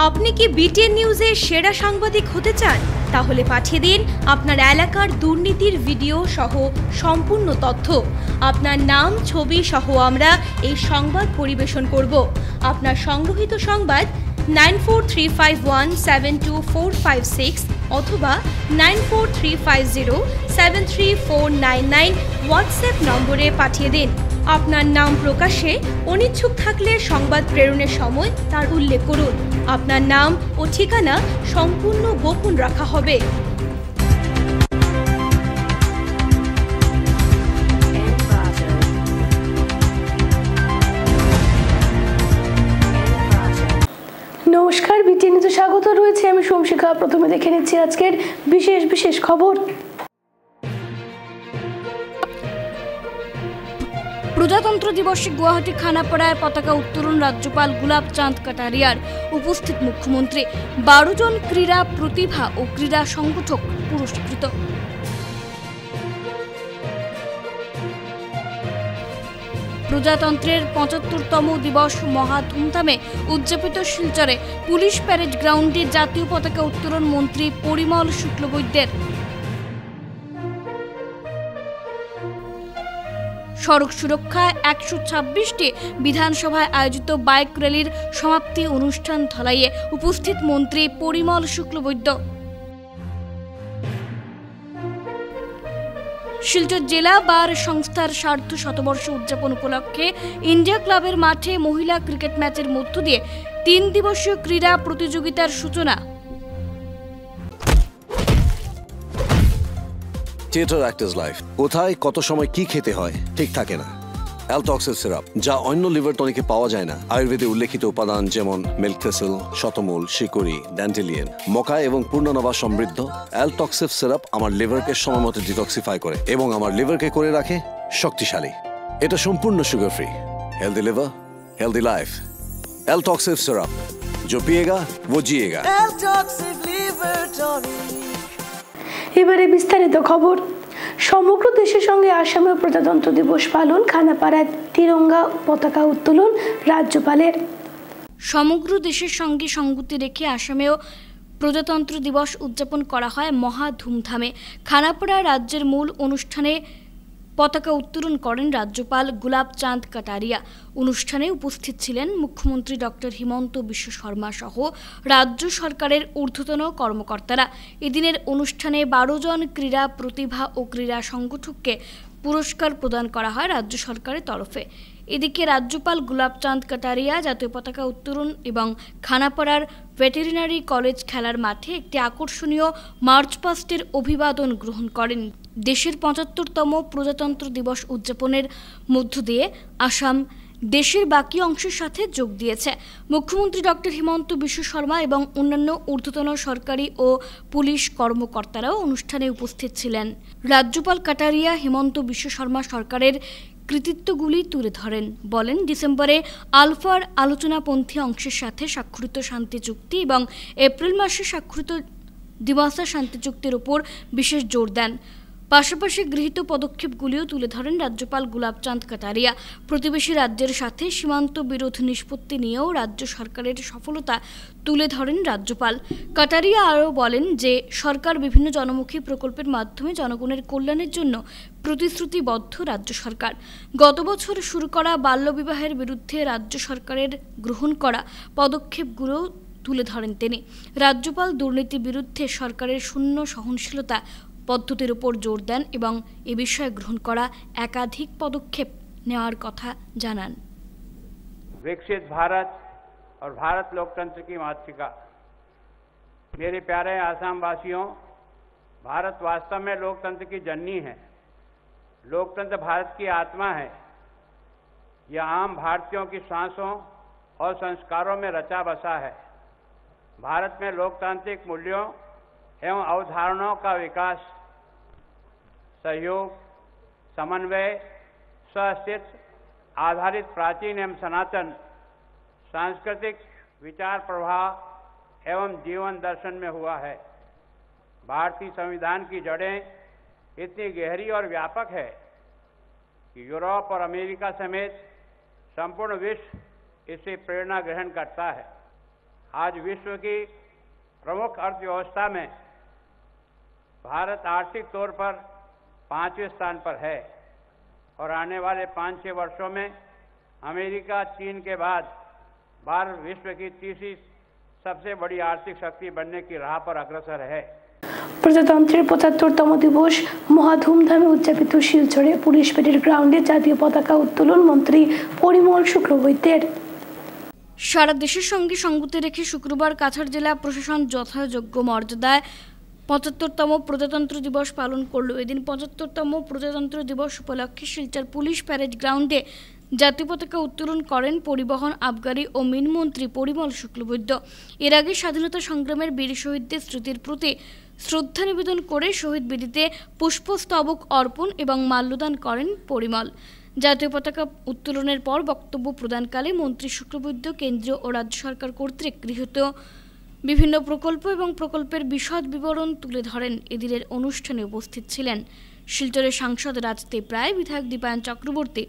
আপনি কি বিটিএন নিউজের সেরা সাংবাদিক হতে চান? তাহলে পাঠিয়ে দিন আপনার এলাকার দুর্নীতির ভিডিও সহ সম্পূর্ণ তথ্য। আপনার নাম, ছবি সহ আমরা এই সংবাদ পরিবেশন করব। আপনার সংগ্রহীত সংবাদ 9435172456 অথবা 9435073499 হোয়াটসঅ্যাপ নম্বরে পাঠিয়ে দিন। আপনার নাম প্রকাশে অনিচ্ছুক থাকলে সংবাদ প্রেরণের সময় তার উল্লেখ করুন। আপনার নাম ও ঠিকানা সম্পূর্ণ গোপন রাখা হবে। নমস্কার, বিটিএন নিউজে স্বাগত রয়েছে। আমি সোমশিখা। প্রথমে দেখে নিচ্ছি আজকের বিশেষ খবর। প্রজাতন্ত্র দিবসে গুয়াহাটি খানাপাড়ায় পতাকা উত্তোলন রাজ্যপাল গুলাব চাঁদ কাটারিয়ার, উপস্থিত মুখ্যমন্ত্রী। 12 জন ক্রীড়া প্রতিভা ও ক্রীড়া সংগঠক পুরস্কৃত। প্রজাতন্ত্রের 75তম দিবস মহা ধুমধামে উদযাপিত শিলচরে পুলিশ প্যারেড গ্রাউন্ডে জাতীয় পতাকা উত্তোলন মন্ত্রী পরিমল শুক্লবৈদ্যের। সড়ক সুরক্ষায় 126টি বিধানসভায় আয়োজিত বাইক র্যালির সমাপ্তি অনুষ্ঠান ধলাইয়ে, উপস্থিত মন্ত্রী পরিমল শুক্লবৈদ্য। শিলচর জেলা বার সংস্থার সার্ধ শতবর্ষ উদযাপন উপলক্ষে ইন্ডিয়া ক্লাবের মাঠে মহিলা ক্রিকেট ম্যাচের মধ্য দিয়ে 3 দিবসীয় ক্রীড়া প্রতিযোগিতার সূচনা। Theatre actors life. কোথায় কত সময় কি খেতে হয় ঠিক থাকে না। অ্যালটক্সের সিরাপ, যা অন্য লিভার টনিকে পাওয়া যায় না। আয়ুর্বেদে উল্লেখিত উপাদান যেমন মিল্ক থেসেল, শতমূল, শিকড়ি, ড্যান্টেলিয়ান, মকা এবং পূর্ণনবা সমৃদ্ধ অ্যালটক্সিভ সিরাপ আমার লিভারকে সময় মতো ডিটক্সিফাই করে এবং আমার লিভারকে করে রাখে শক্তিশালী। এটা সম্পূর্ণ sugar free. Healthy liver, healthy life. অ্যালটক্সিভ সিরাপ, जो पिएगा वो जिएगा। এবারে বিস্তারিত খবর। সমগ্র দেশের সঙ্গে আসামেও প্রজাতন্ত্র দিবস পালন, খানাপাড়ায় তিরঙ্গা পতাকা উত্তোলন রাজ্যপালের। সমগ্র দেশের সঙ্গে সঙ্গতি রেখে আসামেও প্রজাতন্ত্র দিবস উদযাপন করা হয় মহা ধুমধামে। খানাপাড়া রাজ্যের মূল অনুষ্ঠানে পতাকা উত্তোলন করেন রাজ্যপাল গুলাব চাঁদ কাটারিয়া। অনুষ্ঠানে উপস্থিত ছিলেন মুখ্যমন্ত্রী ডক্টর হিমন্ত বিশ্ব শর্মা সহ রাজ্য সরকারের ঊর্ধ্বতন কর্মকর্তারা। এদিনের অনুষ্ঠানে 12 জন ক্রীড়া প্রতিভা ও ক্রীড়া সংগঠককে পুরস্কার প্রদান করা হয় রাজ্য সরকারের তরফে। এদিকে রাজ্যপাল গুলাব চাঁদ কাটারিয়া জাতীয় পতাকা উত্তোলন এবং খানাপাড়ার ভেটেরিনারি কলেজ খেলার মাঠে একটি আকর্ষণীয় মার্চ পাস্টের অভিবাদন গ্রহণ করেন। দেশের 75তম প্রজাতন্ত্র দিবস উদযাপনের মধ্য দিয়ে আসাম দেশের বাকি অংশের সাথে যোগ দিয়েছে। মুখ্যমন্ত্রী ডক্টর হিমন্ত বিশ্ব শর্মা এবং অন্যান্য ঊর্ধ্বতন সরকারি ও পুলিশ কর্মকর্তারাও অনুষ্ঠানে উপস্থিত ছিলেন। রাজ্যপাল কাটারিয়া হিমন্ত বিশ্ব শর্মা সরকারের কৃতিত্বগুলি তুলে ধরেন। বলেন, ডিসেম্বরে আলফার আলোচনাপন্থী অংশের সাথে স্বাক্ষরিত শান্তি চুক্তি এবং এপ্রিল মাসে স্বাক্ষরিত দিবাসা শান্তি চুক্তির উপর বিশেষ জোর দেন। পাশাপাশি গৃহীত পদক্ষেপগুলিও তুলে ধরেন রাজ্যপাল গুলাব চাঁদ কাটারিয়া। প্রতিবেশী রাজ্যের সাথে সীমান্ত বিরোধ নিষ্পত্তি নিয়েও রাজ্য সরকারের সফলতা তুলে ধরেন রাজ্যপাল কাটারিয়া। আরও বলেন যে সরকার বিভিন্ন জনমুখী প্রকল্পের মাধ্যমে জনগণের কল্যাণের জন্য প্রতিশ্রুতিবদ্ধ রাজ্য সরকার। গত বছর শুরু করা বাল্যবিবাহের বিরুদ্ধে রাজ্য সরকারের গ্রহণ করা পদক্ষেপগুলো তুলে ধরেন তিনি। রাজ্যপাল দুর্নীতি বিরুদ্ধে সরকারের শূন্য সহনশীলতা পদ্ধতির উপর জোর দেন এবং এ বিষয়ে গ্রহণ করা একাধিক পদক্ষেপ নেওয়ার কথা জানান। विकसित भारत और भारत लोकतंत्र की मातृका। मेरे प्यारे आसाम वासियों, भारत वास्तव में लोकतंत्र की जननी है। लोकतंत्र भारत की आत्मा है। यह आम भारतीयों की सांसों और संस्कारों में रचा बसा है। भारत में लोकतांत्रिक मूल्यों एवं अवधारणाओं का विकास, सहयोग, समन्वय, स्वास्थ्य आधारित प्राचीन एवं सनातन सांस्कृतिक विचार प्रवाह एवं जीवन दर्शन में हुआ है। भारतीय संविधान की जड़ें इतनी गहरी और व्यापक है कि यूरोप और अमेरिका समेत संपूर्ण विश्व इससे प्रेरणा ग्रहण करता है। आज विश्व की प्रमुख अर्थव्यवस्था में भारत आर्थिक तौर पर 5वें स्थान पर है और आने वाले 5-6 वर्षों में अमेरिका, चीन के बाद भारत विश्व की तीसरी सबसे बड़ी आर्थिक शक्ति बनने की राह पर अग्रसर है। প্রজাতন্ত্রের ৭৫তম দিবস মহা ধুমধামে উদযাপিত শিলচরে পুলিশ প্যারেড গ্রাউন্ডে জাতীয় পতাকা উত্তোলন মন্ত্রী পরিমল শুক্লবৈদ্যের। সারা দেশের সঙ্গে সঙ্গতি রেখে শুক্রবার কাছাড় জেলা প্রশাসন যথাযোগ্য মর্যাদায় ৭৫তম প্রজাতন্ত্র দিবস পালন করল। এদিন ৭৫তম প্রজাতন্ত্র দিবস উপলক্ষে শিলচর পুলিশ প্যারেড গ্রাউন্ডে জাতীয় পতাকা উত্তোলন করেন পরিবহন, আবগারি ও মিনমন্ত্রী পরিমল শুক্লবৈদ্য। এর আগে স্বাধীনতা সংগ্রামের বীর শহীদদের স্মৃতির প্রতি শ্রদ্ধা নিবেদন করে শহীদ বেদিতে পুষ্পস্তবক অর্পণ এবং মাল্যদান করেন পরিমল। জাতীয় পতাকা উত্তোলনের পর বক্তব্য প্রদানকালে মন্ত্রী শুক্লবৈদ্য কেন্দ্রীয় ও রাজ্য সরকার কর্তৃক গৃহীত বিভিন্ন প্রকল্প এবং প্রকল্পের বিশদ বিবরণ তুলে ধরেন। এদিনের অনুষ্ঠানে উপস্থিত ছিলেন শিলচরের সাংসদ রাজদীপ রায়, বিধায়ক দীপায়ন চক্রবর্তী,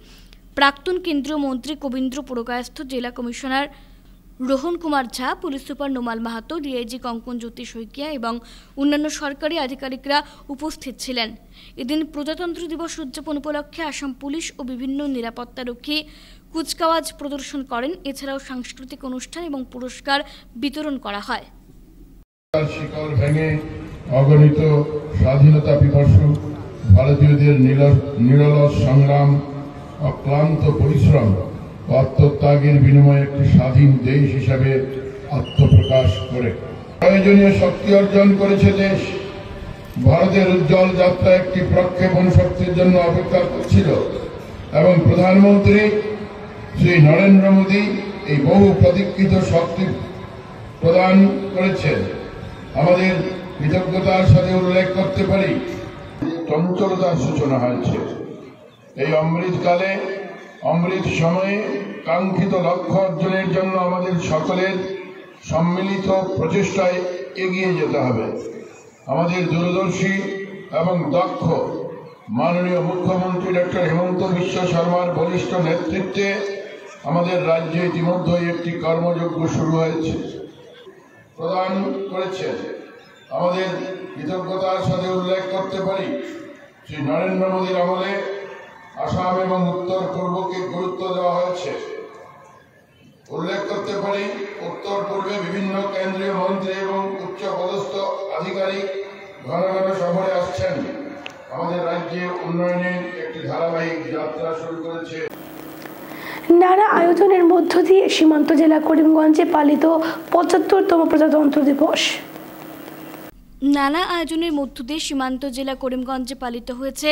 প্রাক্তন কেন্দ্রীয় মন্ত্রী কবীন্দ্র পুরকায়স্থ, জেলা commissioner Rohan Kumar Jha, police super Nomal Mahato, DIG Kankan Jyoti Saikia এবং অন্যান্য সরকারি আধিকারিকরা উপস্থিত ছিলেন। এদিন প্রজাতন্ত্র দিবস উদযাপন উপলক্ষে আসাম পুলিশ ও বিভিন্ন নিরাপত্তারক্ষী কুচকাওয়াজ প্রদর্শন করেন। এছাড়াও সাংস্কৃতিক অনুষ্ঠান এবং পুরস্কার বিতরণ করা হয়। শিকল ভেঙে অগণিত স্বাধীনতা পিপাসু ভারতীয়দের নিরলস সংগ্রাম, অক্লান্ত পরিশ্রম ও আত্মত্যাগের বিনিময়ে একটি স্বাধীন দেশ হিসাবে আত্মপ্রকাশ করে প্রয়োজনীয় শক্তি অর্জন করেছে দেশ। ভারতের উজ্জ্বল যাত্রা একটি প্রক্ষেপণ শক্তির জন্য অপেক্ষা করছিল এবং প্রধানমন্ত্রী শ্রী নরেন্দ্র মোদী এই বহু প্রতীক্ষিত শক্তি প্রদান করেছেন। আমাদের কৃতজ্ঞতার সাথে উল্লেখ করতে পারি, চঞ্চলতার সূচনা হয়েছে। এই অমৃতকালে, অমৃত সময়ে কাঙ্ক্ষিত লক্ষ্য অর্জনের জন্য আমাদের সকলের সম্মিলিত প্রচেষ্টায় এগিয়ে যেতে হবে। আমাদের দূরদর্শী এবং দক্ষ মাননীয় মুখ্যমন্ত্রী ডক্টর হেমন্ত বিশ্ব শর্মার বলিষ্ঠ নেতৃত্বে আমাদের রাজ্যে ইতিমধ্যেই একটি কর্মযজ্ঞ শুরু হয়েছে, প্রদান করেছে। আমাদের কৃতজ্ঞতার সাথে উল্লেখ করতে পারি, শ্রী নরেন্দ্র মোদীর আমলে আসাম এবং উত্তর পূর্বকে গুরুত্ব দেওয়া হয়েছে। উল্লেখ করতে পারি, উত্তর পূর্বে বিভিন্ন কেন্দ্রীয় মন্ত্রী এবং উচ্চ পদস্থ আধিকারিক ঘন ঘন সফরে আসছেন। আমাদের রাজ্যে উন্নয়নের একটি ধারাবাহিক যাত্রা শুরু করেছে। নানা আয়োজনের মধ্য দিয়ে সীমান্ত জেলা করিমগঞ্জে পালিত ৭৫তম প্রজাতন্ত্র দিবস। নানা আয়োজনের মধ্য দিয়ে সীমান্ত জেলা করিমগঞ্জে পালিত হয়েছে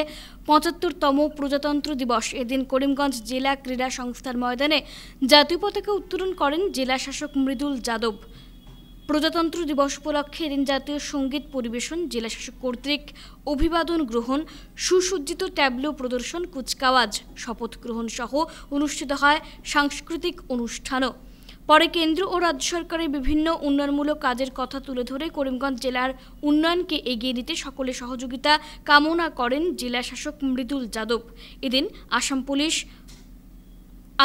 ৭৫তম প্রজাতন্ত্র দিবস। এদিন করিমগঞ্জ জেলা ক্রীড়া সংস্থার ময়দানে জাতীয় পতাকা উত্তোলন করেন জেলা শাসক মৃদুল যাদব। প্রজাতন্ত্র দিবস উপলক্ষে এদিন জাতীয় সঙ্গীত পরিবেশন, জেলা শাসক কর্তৃক অভিবাদন গ্রহণ, সুসজ্জিত ট্যাবলো প্রদর্শন, কুচকাওয়াজ, শপথ গ্রহণ সহ অনুষ্ঠিত হয় সাংস্কৃতিক অনুষ্ঠানও। পরে কেন্দ্র ও রাজ্য সরকারের বিভিন্ন উন্নয়নমূলক কাজের কথা তুলে ধরে করিমগঞ্জ জেলার উন্নয়নকে এগিয়ে নিতে সকলের সহযোগিতা কামনা করেন জেলা শাসক মৃদুল যাদব। এদিন আসাম পুলিশ,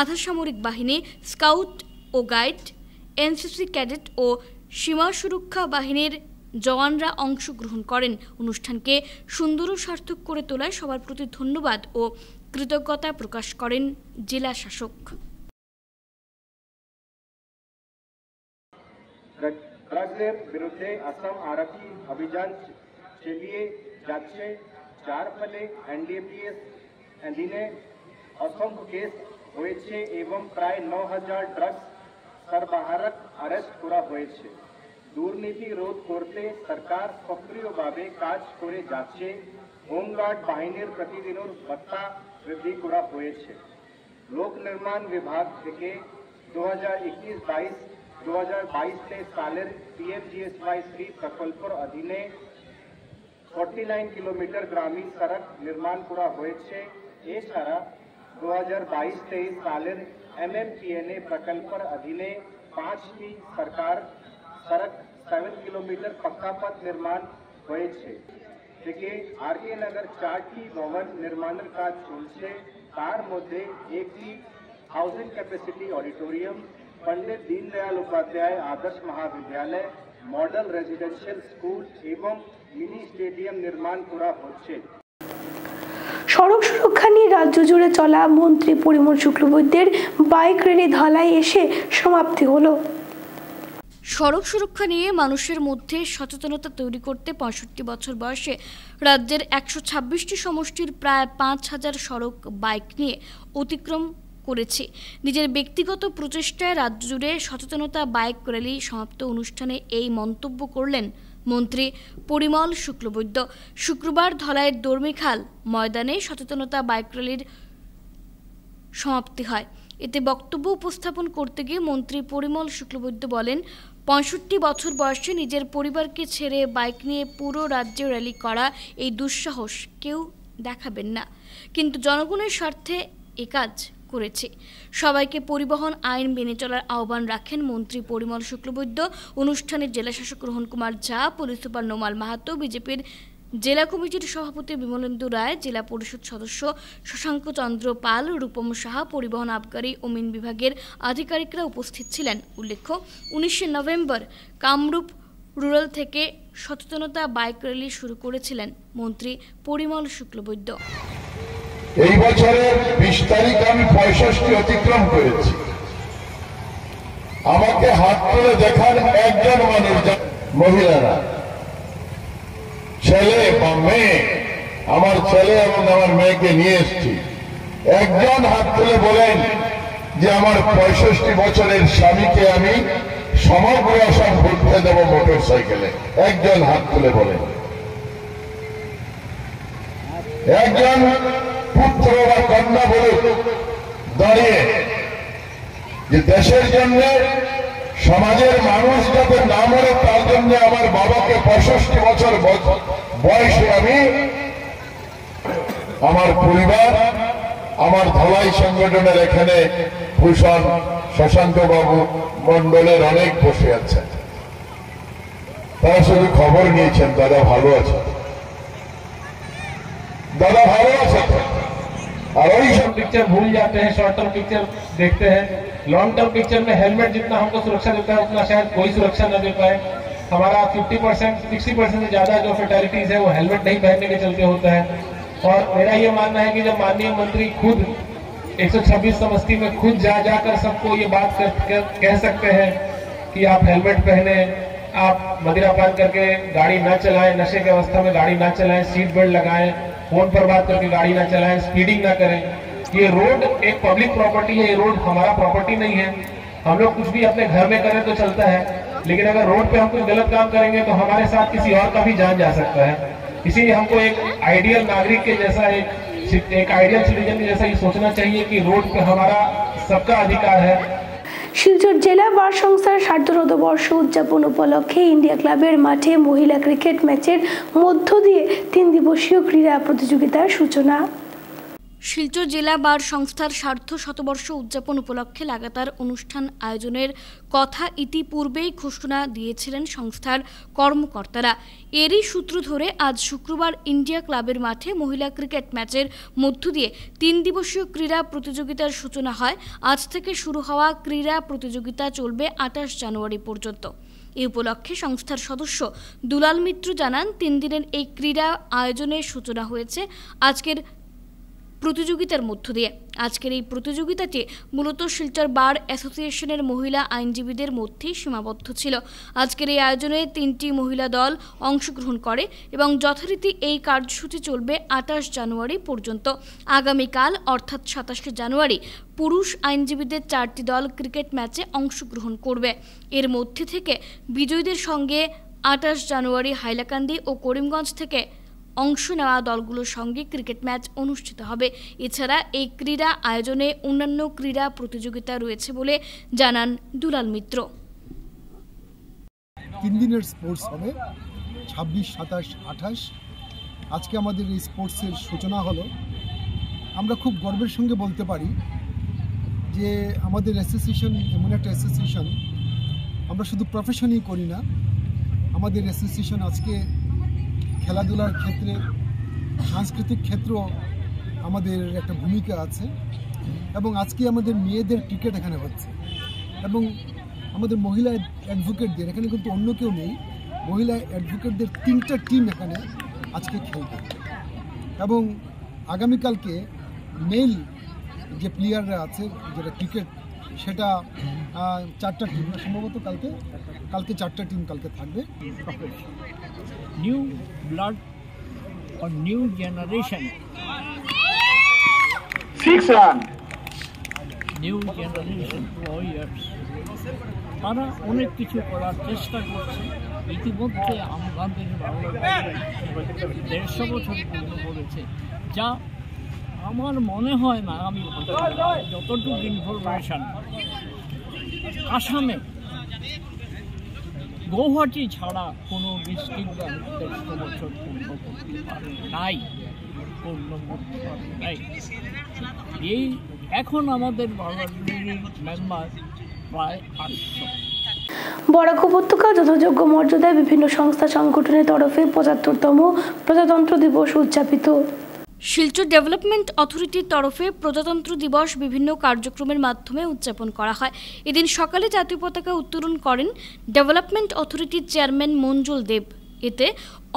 আধা সামরিক বাহিনী, স্কাউট ও গাইড, এনসিসি ক্যাডেট ও সীমা সুরক্ষা বাহিনীর জওয়ানরা অংশগ্রহণ করেন। অনুষ্ঠানকে সুন্দর ও সার্থক করে তোলায় সবার প্রতি ধন্যবাদ ও কৃতজ্ঞতা প্রকাশ করেন জেলা শাসক। ড্রাগসের বিরুদ্ধে আসাম আরক্ষী অভিযান চালিয়ে যাচ্ছে, যার ফলে এনডিপিএস অধীনে অসংখ্য কেস হয়েছে এবং প্রায় ৯,০০০ ড্রাগস সরবরাহক অ্যারেস্ট করা হয়েছে। দুর্নীতি রোধ করতে সরকার সক্রিয়ভাবে কাজ করে যাচ্ছে। হোমগার্ড বাহিনীর প্রতিদিনের ভাতা বৃদ্ধি করা হয়েছে। লোক নির্মাণ বিভাগ থেকে 2021-22 সালের PMGSY3 প্রকল্পের অধীনে 49 কিলোমিটার গ্রামীণ সড়ক নির্মাণ করা হয়েছে। এছাড়া 2022-23 সালের MMPNA প্রকল্পের অধীনে 5টি সরকার সড়ক 7 কিলোমিটার পাকা পথ নির্মাণ হয়েছে। থেকে আরকে নগর 4টি ভবন নির্মাণের কাজ চলছে, তার মধ্যে একটি housing capacity auditorium, Pandit Deendayal Upadhyay आदर्श महाविद्यालय मॉडल रेजिडेंशियल स्कूल एवं मिनी स्टेडियम निर्माण करा হচ্ছে। সড়ক সুরক্ষা নিয়ে রাজ্য জুড়ে চলা মন্ত্রী পরিমল শুক্লবৈদ্যের বাইক র্যালি ধলাই এসে সমাপ্তি হলো। সড়ক সুরক্ষা নিয়ে মানুষের মধ্যে সচেতনতা তৈরি করতে ৬৫ বছর বয়সে রাজ্যের ১২৬টি সমষ্টির প্রায় ৫,০০০ সড়ক বাইক নিয়ে অতিক্রম করেছে। নিজের ব্যক্তিগত প্রচেষ্টায় রাজ্য জুড়ে সচেতনতা বাইক র্যালি সমাপ্ত অনুষ্ঠানে এই মন্তব্য করলেন মন্ত্রী পরিমল শুক্লবৈদ্য। শুক্রবার ধলাইয়ের দর্মিখাল ময়দানে সচেতনতা বাইক র্যালির সমাপ্তি হয়। এতে বক্তব্য উপস্থাপন করতে গিয়ে মন্ত্রী পরিমল শুক্লবৈদ্য বলেন, ৬৫ বছর বয়সে নিজের পরিবারকে ছেড়ে বাইক নিয়ে পুরো রাজ্যে র্যালি করা এই দুঃসাহস কেউ দেখাবেন না, কিন্তু জনগণের স্বার্থে এ কাজ করেছে। সবাইকে পরিবহন আইন মেনে চলার আহ্বান রাখেন মন্ত্রী পরিমল শুক্লবৈদ্য। অনুষ্ঠানে জেলাশাসক রোহন কুমার ঝা, পুলিশ সুপার নোমাল মাহাতো, বিজেপির জেলা কমিটির সভাপতি বিমলেন্দু রায়, জেলা পরিষদ সদস্য শশাঙ্ক চন্দ্র পাল, রূপম সাহা, পরিবহন আবগারি ও মিন বিভাগের আধিকারিকরা উপস্থিত ছিলেন। উল্লেখ্য, ১৯শে নভেম্বর কামরূপ রুরাল থেকে সচেতনতা বাইক র্যালি শুরু করেছিলেন মন্ত্রী পরিমল শুক্লবৈদ্য। এই বছরের ২০ তারিখ আমি ৬৫ অতিক্রম করেছি। আমাকে হাত তুলে দেখান একজন মানুষ, মহিলারা, ছেলে বা মেয়ে, আমার ছেলে এবং আমার মেয়েকে নিয়ে এসেছি, একজন হাত তুলে বলেন যে আমার ৬৫ বছরের স্বামীকে আমি সমগ্র আসাম ঘুরতে দেব মোটর সাইকেলে। একজন হাত তুলে বলেন। একজন পুত্র বা কন্যা বলুক দাঁড়িয়ে যে দেশের জন্য, সমাজের মানুষ যাতে না মরে তার জন্য আমার বাবাকে ৬৫ বছর বয়সে আমি, আমার পরিবার, আমার ধলাই সংগঠনের এখানে ভূষণ শশাঙ্ক বাবু মন্ডলের অনেক বসে আছেন, তারা শুধু খবর নিয়েছেন দাদা ভালো আছে, दादा भालो আছে। और वही सब पिक्चर भूल जाते हैं, शॉर्ट टर्म पिक्चर देखते हैं। लॉन्ग टर्म पिक्चर में हेलमेट जितना हमको सुरक्षा देता है उतना शायद कोई सुरक्षा न दे पाए। हमारा 50%, 60% से ज्यादा जो फेटालिटीज है वो हेलमेट नहीं पहनने के चलते होता है। और मेरा ये मानना है कि जब माननीय मंत्री खुद 126 समष्टि में खुद जाकर सबको ये बात कह सकते हैं कि आप हेलमेट पहने, आप मदिरापान करके गाड़ी न चलाएं, नशे की अवस्था में गाड़ी न चलाएं, सीट बेल्ट लगाएं, फोन पर बात करके गाड़ी ना चलाएं, स्पीडिंग ना करें। ये रोड एक पब्लिक प्रॉपर्टी है, ये रोड हमारा प्रॉपर्टी नहीं है। हम लोग कुछ भी अपने घर में करें तो चलता है, लेकिन अगर रोड पे हम कुछ गलत काम करेंगे तो हमारे साथ किसी और का भी जान जा सकता है। इसीलिए हमको एक आइडियल नागरिक के जैसा, एक आइडियल सिटीजन के जैसा ये सोचना चाहिए कि रोड पे हमारा सबका अधिकार है। শিলচর জেলা বার সংস্থার সার্ধশতবর্ষ উদযাপন উপলক্ষে ইন্ডিয়া ক্লাবের মাঠে মহিলা ক্রিকেট ম্যাচের মধ্য দিয়ে ৩ দিবসীয় ক্রীড়া প্রতিযোগিতার সূচনা। শিলচর জেলা বার সংস্থার সার্ধশতবর্ষ উদযাপন উপলক্ষে লাগাতার অনুষ্ঠান আয়োজনের কথা ইতিপূর্বেই ঘোষণা দিয়েছিলেন সংস্থার কর্মকর্তারা। এরই সূত্র ধরে আজ শুক্রবার ইন্ডিয়া ক্লাবের মাঠে মহিলা ক্রিকেট ম্যাচের মধ্য দিয়ে ৩ দিবসীয় ক্রীড়া প্রতিযোগিতার সূচনা হয়। আজ থেকে শুরু হওয়া ক্রীড়া প্রতিযোগিতা চলবে ২৮ জানুয়ারি পর্যন্ত। এই উপলক্ষে সংস্থার সদস্য দুলাল মিত্র জানান, ৩ দিনের এই ক্রীড়া আয়োজনের সূচনা হয়েছে আজকের প্রতিযোগিতার মধ্য দিয়ে। আজকের এই প্রতিযোগিতাটি মূলত শিলচর বার অ্যাসোসিয়েশনের মহিলা আইনজীবীদের মধ্যেই সীমাবদ্ধ ছিল। আজকের এই আয়োজনে ৩টি মহিলা দল অংশগ্রহণ করে এবং যথারীতি এই কার্যসূচি চলবে ২৮ জানুয়ারি পর্যন্ত। আগামীকাল অর্থাৎ ২৭শে জানুয়ারি পুরুষ আইনজীবীদের ৪টি দল ক্রিকেট ম্যাচে অংশগ্রহণ করবে। এর মধ্যে থেকে বিজয়ীদের সঙ্গে ২৮ জানুয়ারি হাইলাকান্দি ও করিমগঞ্জ থেকে অংশ নেওয়া দলগুলোর সঙ্গে ক্রিকেট ম্যাচ অনুষ্ঠিত হবে। এছাড়া এই ক্রীড়া আয়োজনে অন্যান্য ক্রীড়া প্রতিযোগিতা রয়েছে বলে জানান দুলাল মিত্র। 3 দিনের স্পোর্টস হবে, 26, 27, 28। আজকে আমাদের এই স্পোর্টসের সূচনা হলো। আমরা খুব গর্বের সঙ্গে বলতে পারি যে আমাদের অ্যাসোসিয়েশন এমন একটা অ্যাসোসিয়েশন, আমরা শুধু প্রফেশনই করি না, আমাদের অ্যাসোসিয়েশন আজকে খেলাধুলার ক্ষেত্রে, সাংস্কৃতিক ক্ষেত্র আমাদের একটা ভূমিকা আছে। এবং আজকে আমাদের মেয়েদের ক্রিকেট এখানে হচ্ছে। এবং আমাদের মহিলা অ্যাডভোকেটদের, এখানে কিন্তু অন্য কেউ নেই, মহিলা অ্যাডভোকেটদের 3টা টিম এখানে আজকে খেলবে এবং আগামীকালকে মেল যে প্লেয়াররা আছে যেটা ক্রিকেট সেটা 4টা টিম সম্ভবত কালকে 4টা টিম কালকে থাকবে। New blood or new generation 6 run new generation warriors তারা অনেক কিছু করার চেষ্টা করছে। ইতিমধ্যে আমাদের 150 বছর পূর্ণ করেছে, যা আমার মনে হয় না, আমি যতটুকু ইনফরমেশন আসামে গৌহাটি ছাড়া কোনো ডিস্ট্রিক্ট 150 বছর পূর্ণ করতে পারে নাই, পূর্ণ করতে পারে নাই। এই এখন আমাদের মেম্বার প্রায় 800। বরাক উপত্যকা যথাযোগ্য মর্যাদায় বিভিন্ন সংস্থা সংগঠনের তরফে 75তম প্রজাতন্ত্র দিবস উদযাপিত। শিলচর ডেভেলপমেন্ট অথরিটির তরফে প্রজাতন্ত্র দিবস বিভিন্ন কার্যক্রমের মাধ্যমে উদযাপন করা হয়। এদিন সকালে জাতীয় পতাকা উত্তোলন করেন ডেভেলপমেন্ট অথরিটির চেয়ারম্যান মঞ্জুল দেব। এতে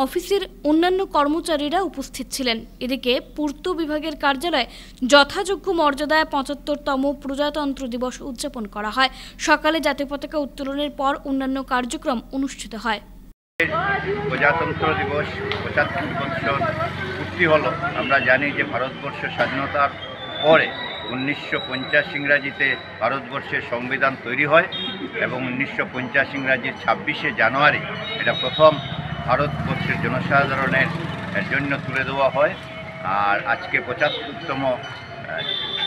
অফিসের অন্যান্য কর্মচারীরা উপস্থিত ছিলেন। এদিকে পূর্ত বিভাগের কার্যালয়ে যথাযোগ্য মর্যাদায় 75তম প্রজাতন্ত্র দিবস উদযাপন করা হয়। সকালে জাতীয় পতাকা উত্তোলনের পর অন্যান্য কার্যক্রম অনুষ্ঠিত হয়। প্রজাতন্ত্র দিবস 75 বছর পূর্তি হলো। আমরা জানি যে ভারতবর্ষ স্বাধীনতার পরে 1950 ইংরাজিতে ভারতবর্ষের সংবিধান তৈরি হয় এবং 1950 ইংরাজির 26শে জানুয়ারি এটা প্রথম ভারতবর্ষের জনসাধারণের জন্য তুলে দেওয়া হয়। আর আজকে 75তম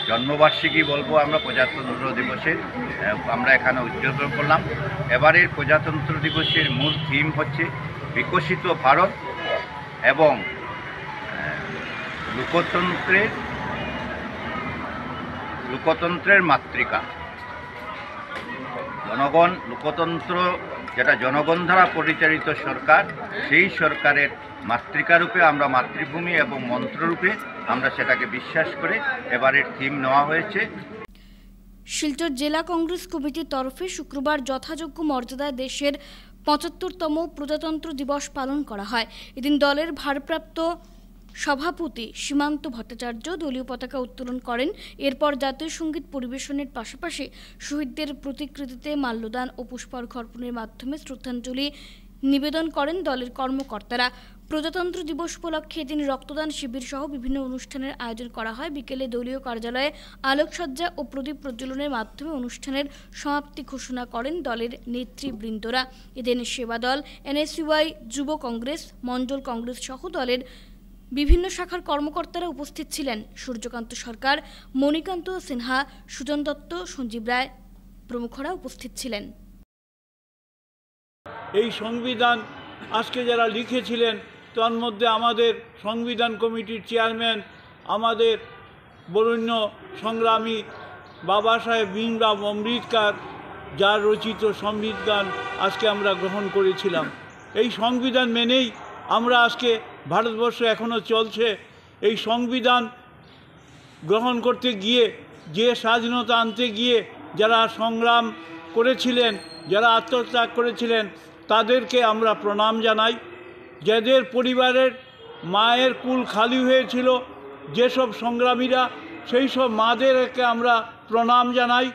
জন্মবার্ষিকী বলবো আমরা প্রজাতন্ত্র দিবসের, আমরা এখানে উদযাপন করলাম। এবারের প্রজাতন্ত্র দিবসের মূল থিম হচ্ছে বিকশিত ভারত এবং লোকতন্ত্রের মাতৃকা। জনগণ লোকতন্ত্র যেটা জনগণ দ্বারা পরিচালিত সরকার, সেই সরকারের মাতৃকারূপে আমরা মাতৃভূমি এবং মন্ত্ররূপে আমরা সেটাকে বিশ্বাস করে এবারের থিম নেওয়া হয়েছে। শিলচর জেলা কংগ্রেস কমিটির তরফে শুক্রবার যথাযোগ্য মর্যাদায় দেশের 75তম প্রজাতন্ত্র দিবস পালন করা হয়। এদিন দলের ভারপ্রাপ্ত সভাপতি সীমান্ত ভট্টাচার্য দলীয় পতাকা উত্তোলন করেন। এরপর জাতীয় সঙ্গীত পরিবেশনের পাশাপাশি শহীদদের প্রতিকৃতিতে মাল্যদান ও পুষ্পার্ঘ্য অর্পণের মাধ্যমে শ্রদ্ধাঞ্জলি নিবেদন করেন দলের কর্মকর্তারা। প্রজাতন্ত্র দিবস উপলক্ষে এদিন রক্তদান শিবির সহ বিভিন্ন অনুষ্ঠানের আয়োজন করা হয়। বিকেলে দলীয় কার্যালয়ে আলোকসজ্জা ও প্রদীপ প্রজ্বলনের মাধ্যমে অনুষ্ঠানের সমাপ্তি ঘোষণা করেন দলের নেতৃবৃন্দরা। এদিন সেবা দল, NSUI, যুব কংগ্রেস, মণ্ডল কংগ্রেস সহ দলের বিভিন্ন শাখার কর্মকর্তারা উপস্থিত ছিলেন। সূর্যকান্ত সরকার, মণিকান্ত সিনহা, সুজন দত্ত, সঞ্জীব রায় প্রমুখরা উপস্থিত ছিলেন। এই সংবিধান আজকে যারা লিখেছিলেন তার মধ্যে আমাদের সংবিধান কমিটির চেয়ারম্যান, আমাদের বরেণ্য সংগ্রামী বাবা সাহেব ভীমরাও আম্বেদকর, যার রচিত সংবিধান আজকে আমরা গ্রহণ করেছিলাম। এই সংবিধান মেনেই আমরা আজকে ভারতবর্ষ এখনও চলছে। এই সংবিধান গ্রহণ করতে গিয়ে, যে স্বাধীনতা আনতে গিয়ে যারা সংগ্রাম করেছিলেন, যারা আত্মত্যাগ করেছিলেন, তাদেরকে আমরা প্রণাম জানাই। যাদের পরিবারের মায়ের কুল খালি হয়েছিল, যেসব সংগ্রামীরা, সেই সব মাদেরকে আমরা প্রণাম জানাই।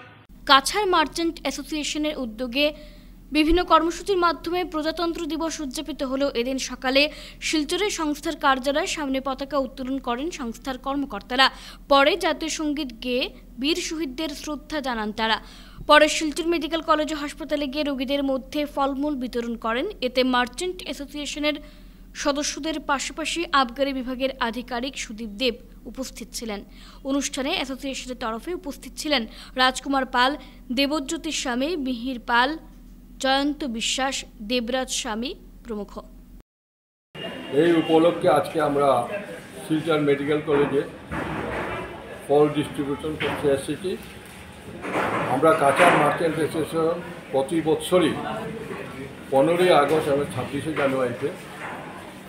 কাছাড় মার্চেন্ট অ্যাসোসিয়েশনের উদ্যোগে বিভিন্ন কর্মসূচির মাধ্যমে প্রজাতন্ত্র দিবস উদযাপিত হলো। এদিন সকালে শিলচরের সংস্থার কার্যালয়ের সামনে পতাকা উত্তোলন করেন সংস্থার কর্মকর্তারা। পরে জাতীয় সঙ্গীত গেয়ে বীর শহীদদের শ্রদ্ধা জানান তারা। পরে শিলচর মেডিকেল কলেজ ও হাসপাতালে গিয়ে রোগীদের মধ্যে ফলমূল বিতরণ করেন। এতে মার্চেন্ট অ্যাসোসিয়েশনের সদস্যদের পাশাপাশি আবগারি বিভাগের আধিকারিক সুদীপ দেব উপস্থিত ছিলেন। অনুষ্ঠানে অ্যাসোসিয়েশনের তরফে উপস্থিত ছিলেন রাজকুমার পাল, দেবজ্যোতি স্বামী, মিহির পাল, জয়ন্ত বিশ্বাস, দেবরাজ স্বামী প্রমুখ। এই উপলক্ষে আজকে আমরা শিলচর মেডিকেল কলেজে ফল ডিস্ট্রিবিউশন করতে এসেছি। আমরা কাছাড় মার্চেন্ট অ্যাসোসিয়েশন প্রতি বছরই 15ই আগস্ট এবং 26শে জানুয়ারিতে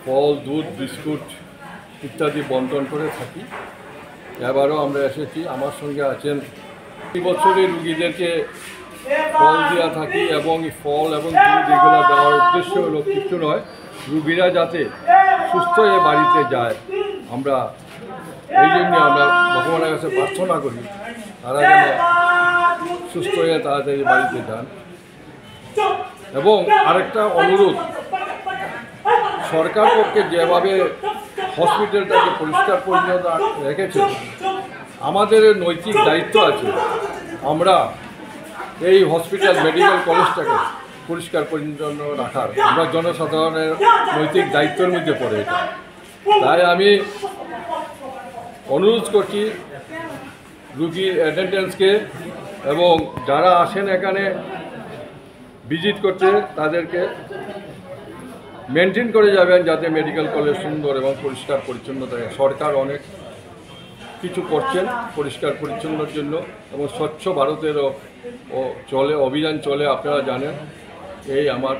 ফল, দুধ, বিস্কুট ইত্যাদি বন্টন করে থাকি। এবারও আমরা এসেছি। আমার সঙ্গে আছেন প্রতি বছরই রুগীদেরকে ফল দেওয়া থাকি এবং এই ফল এবং দুধ এগুলো দেওয়ার উদ্দেশ্য হলো কিছু নয়, রুগীরা যাতে সুস্থ হয়ে বাড়িতে যায়। আমরা এই জন্য আমরা ভগবানের কাছে প্রার্থনা করি তারা যেন সুস্থ হয়ে তাড়াতাড়ি বাড়িতে যান। এবং আরেকটা অনুরোধ, সরকার পক্ষে যেভাবে হসপিটালটাকে পরিষ্কার পরিচ্ছন্ন রেখেছে, আমাদের নৈতিক দায়িত্ব আছে আমরা এই হসপিটাল মেডিকেল কলেজটাকে পরিষ্কার পরিচ্ছন্ন রাখার। আমরা জনসাধারণের নৈতিক দায়িত্বের মধ্যে পড়ে এটা। তাই আমি অনুরোধ করছি রুগীর অ্যাটেন্ডেন্সকে এবং যারা আসেন এখানে ভিজিট করতে তাদেরকে মেনটেন করে যাবেন যাতে মেডিকেল কলেজ সুন্দর এবং পরিষ্কার পরিচ্ছন্ন থাকে। সরকার অনেক কিছু করছেন পরিষ্কার পরিচ্ছন্নর জন্য এবং স্বচ্ছ ভারতেরও চলে, অভিযান চলে, আপনারা জানেন। এই আমার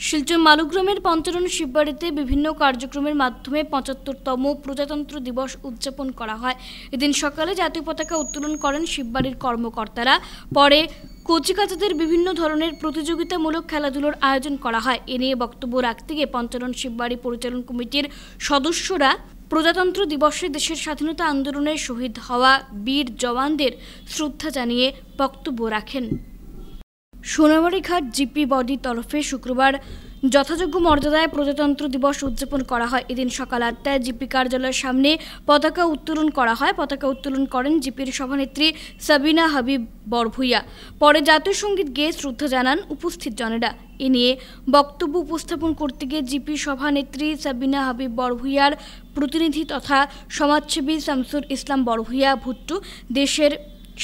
শিলচর মালুগ্রামের পঞ্চরণ শিববাড়িতে বিভিন্ন কার্যক্রমের মাধ্যমে ৭৫তম প্রজাতন্ত্র দিবস উদযাপন করা হয়। এদিন সকালে জাতীয় পতাকা উত্তোলন করেন শিববাড়ির কর্মকর্তারা। পরে কচিকাচাদের বিভিন্ন ধরনের প্রতিযোগিতামূলক খেলাধুলোর আয়োজন করা হয়। এ নিয়ে বক্তব্য রাখতে গিয়ে পঞ্চরণ শিববাড়ি পরিচালন কমিটির সদস্যরা প্রজাতন্ত্র দিবসে দেশের স্বাধীনতা আন্দোলনে শহীদ হওয়া বীর জওয়ানদের শ্রদ্ধা জানিয়ে বক্তব্য রাখেন। সোনামারীঘাট জিপি বডির তরফে শুক্রবার যথাযোগ্য মর্যাদায় প্রজাতন্ত্র দিবস উদযাপন করা হয়। এদিন সকাল ৮টায় জিপি কার্যালয়ের সামনে পতাকা উত্তোলন করা হয়। পতাকা উত্তোলন করেন জিপির সভানেত্রী সাবিনা হাবিব বরভুইয়া। পরে জাতীয় সঙ্গীত গেয়ে শ্রদ্ধা জানান উপস্থিত জনেরা। এ নিয়ে বক্তব্য উপস্থাপন করতে গিয়ে জিপি সভানেত্রী সাবিনা হাবিব বরভুইয়ার প্রতিনিধি তথা সমাজসেবী শামসুল ইসলাম বরভুইয়া ভুট্টু দেশের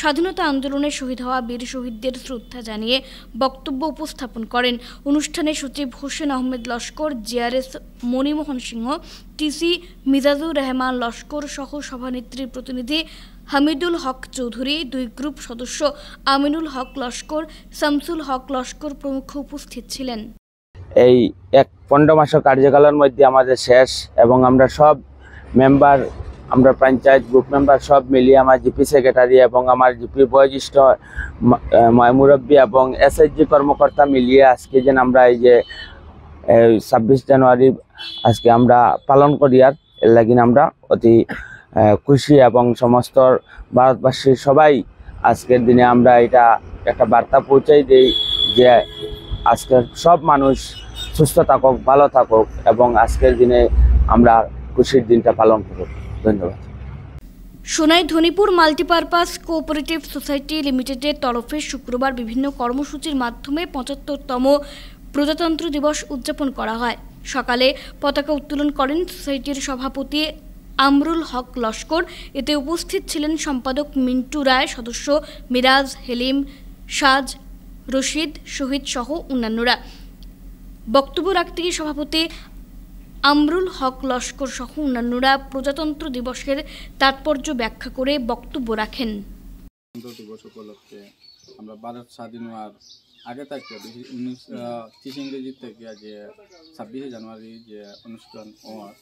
স্বাধীনতা আন্দোলনে শহীদ হওয়া বীর শহীদদের শ্রদ্ধা জানিয়ে বক্তব্য উপস্থাপন করেন। অনুষ্ঠানে সচিব হোসেন আহমেদ লস্কর, জিআরএস মণিমোহন সিংহ, টিসি মিজাজুর রহমান লস্কর সহ সভানেত্রীর প্রতিনিধি হামিদুল হক চৌধুরী, ২ গ্রুপ সদস্য আমিনুল হক লস্কর, শামসুল হক লস্কর প্রমুখ উপস্থিত ছিলেন। এই ১৫ মাসের কার্যকালের মধ্যে আমাদের শেষ এবং আমরা সব মেম্বার, আমরা পঞ্চায়েত গ্রুপ মেম্বার সব মিলিয়ে আমার জিপি সেক্রেটারি এবং আমার জিপি বয়োজ্যেষ্ঠ মুরব্বী এবং এসএইচজি কর্মকর্তা মিলিয়ে আজকে যেন আমরা এই যে ২৬ জানুয়ারি আজকে আমরা পালন করি, আর এর লাগি আমরা অতি খুশি এবং সমস্ত ভারতবাসীর সবাই আজকের দিনে আমরা এটা একটা বার্তা পৌঁছাই দিই যে আজকের সব মানুষ সুস্থ থাকুক, ভালো থাকুক এবং আজকের দিনে আমরা খুশির দিনটা পালন করব। ধন্যবাদ। Sonai Dhanipur multipurpose cooperative society লিমিটেডের তরফে শুক্রবার বিভিন্ন কর্মসূচির মাধ্যমে ৭৫তম প্রজাতন্ত্র দিবস উদযাপন করা হয়। সকালে পতাকা উত্তোলন করেন সোসাইটির সভাপতি আমরুল হক লস্কর। এতে উপস্থিত ছিলেন সম্পাদক মিন্টু রায়, সদস্য মিরাজ, হেলিম, সাজ, রশিদ, শহীদ সহ অন্যান্যরা। বক্তব্য রাখতে গিয়ে সভাপতি আমরুল হক লস্কর সহ অন্যান্যরা প্রজাতন্ত্র দিবসের তাৎপর্য ব্যাখ্যা করে বক্তব্য রাখেন। দিবস উপলক্ষে আমরা ভারত স্বাধীন হওয়ার আগে থেকে 1930 ইংরেজি থেকে যে 26 জানুয়ারি যে অনুষ্ঠান হওয়ার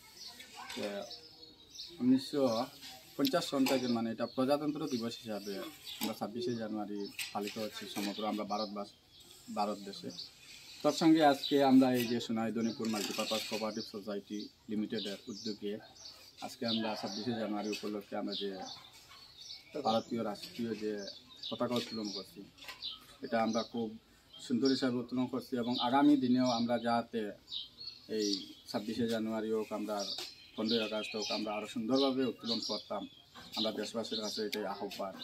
1950 সন থেকে মানে এটা প্রজাতন্ত্র দিবস হিসাবে আমরা 26 জানুয়ারি পালিত হচ্ছে সমগ্র আমরা ভারত দেশে। তার সঙ্গে আজকে আমরা এই যে Sonai Dhanipur multipurpose cooperative society লিমিটেডের উদ্যোগে আজকে আমরা 26 জানুয়ারি উপলক্ষে আমরা যে ভারতীয় রাষ্ট্রীয় যে পতাকা উত্তোলন করছি, এটা আমরা খুব সুন্দর হিসাবে উত্তোলন করছি এবং আগামী দিনেও আমরা যাতে এই 26 জানুয়ারি হোক, আমরা 15ই আগস্ট হোক, আমরা আরও সুন্দরভাবে উত্তোলন করতাম। আমরা দেশবাসীর কাছে এটাই আহ্বান।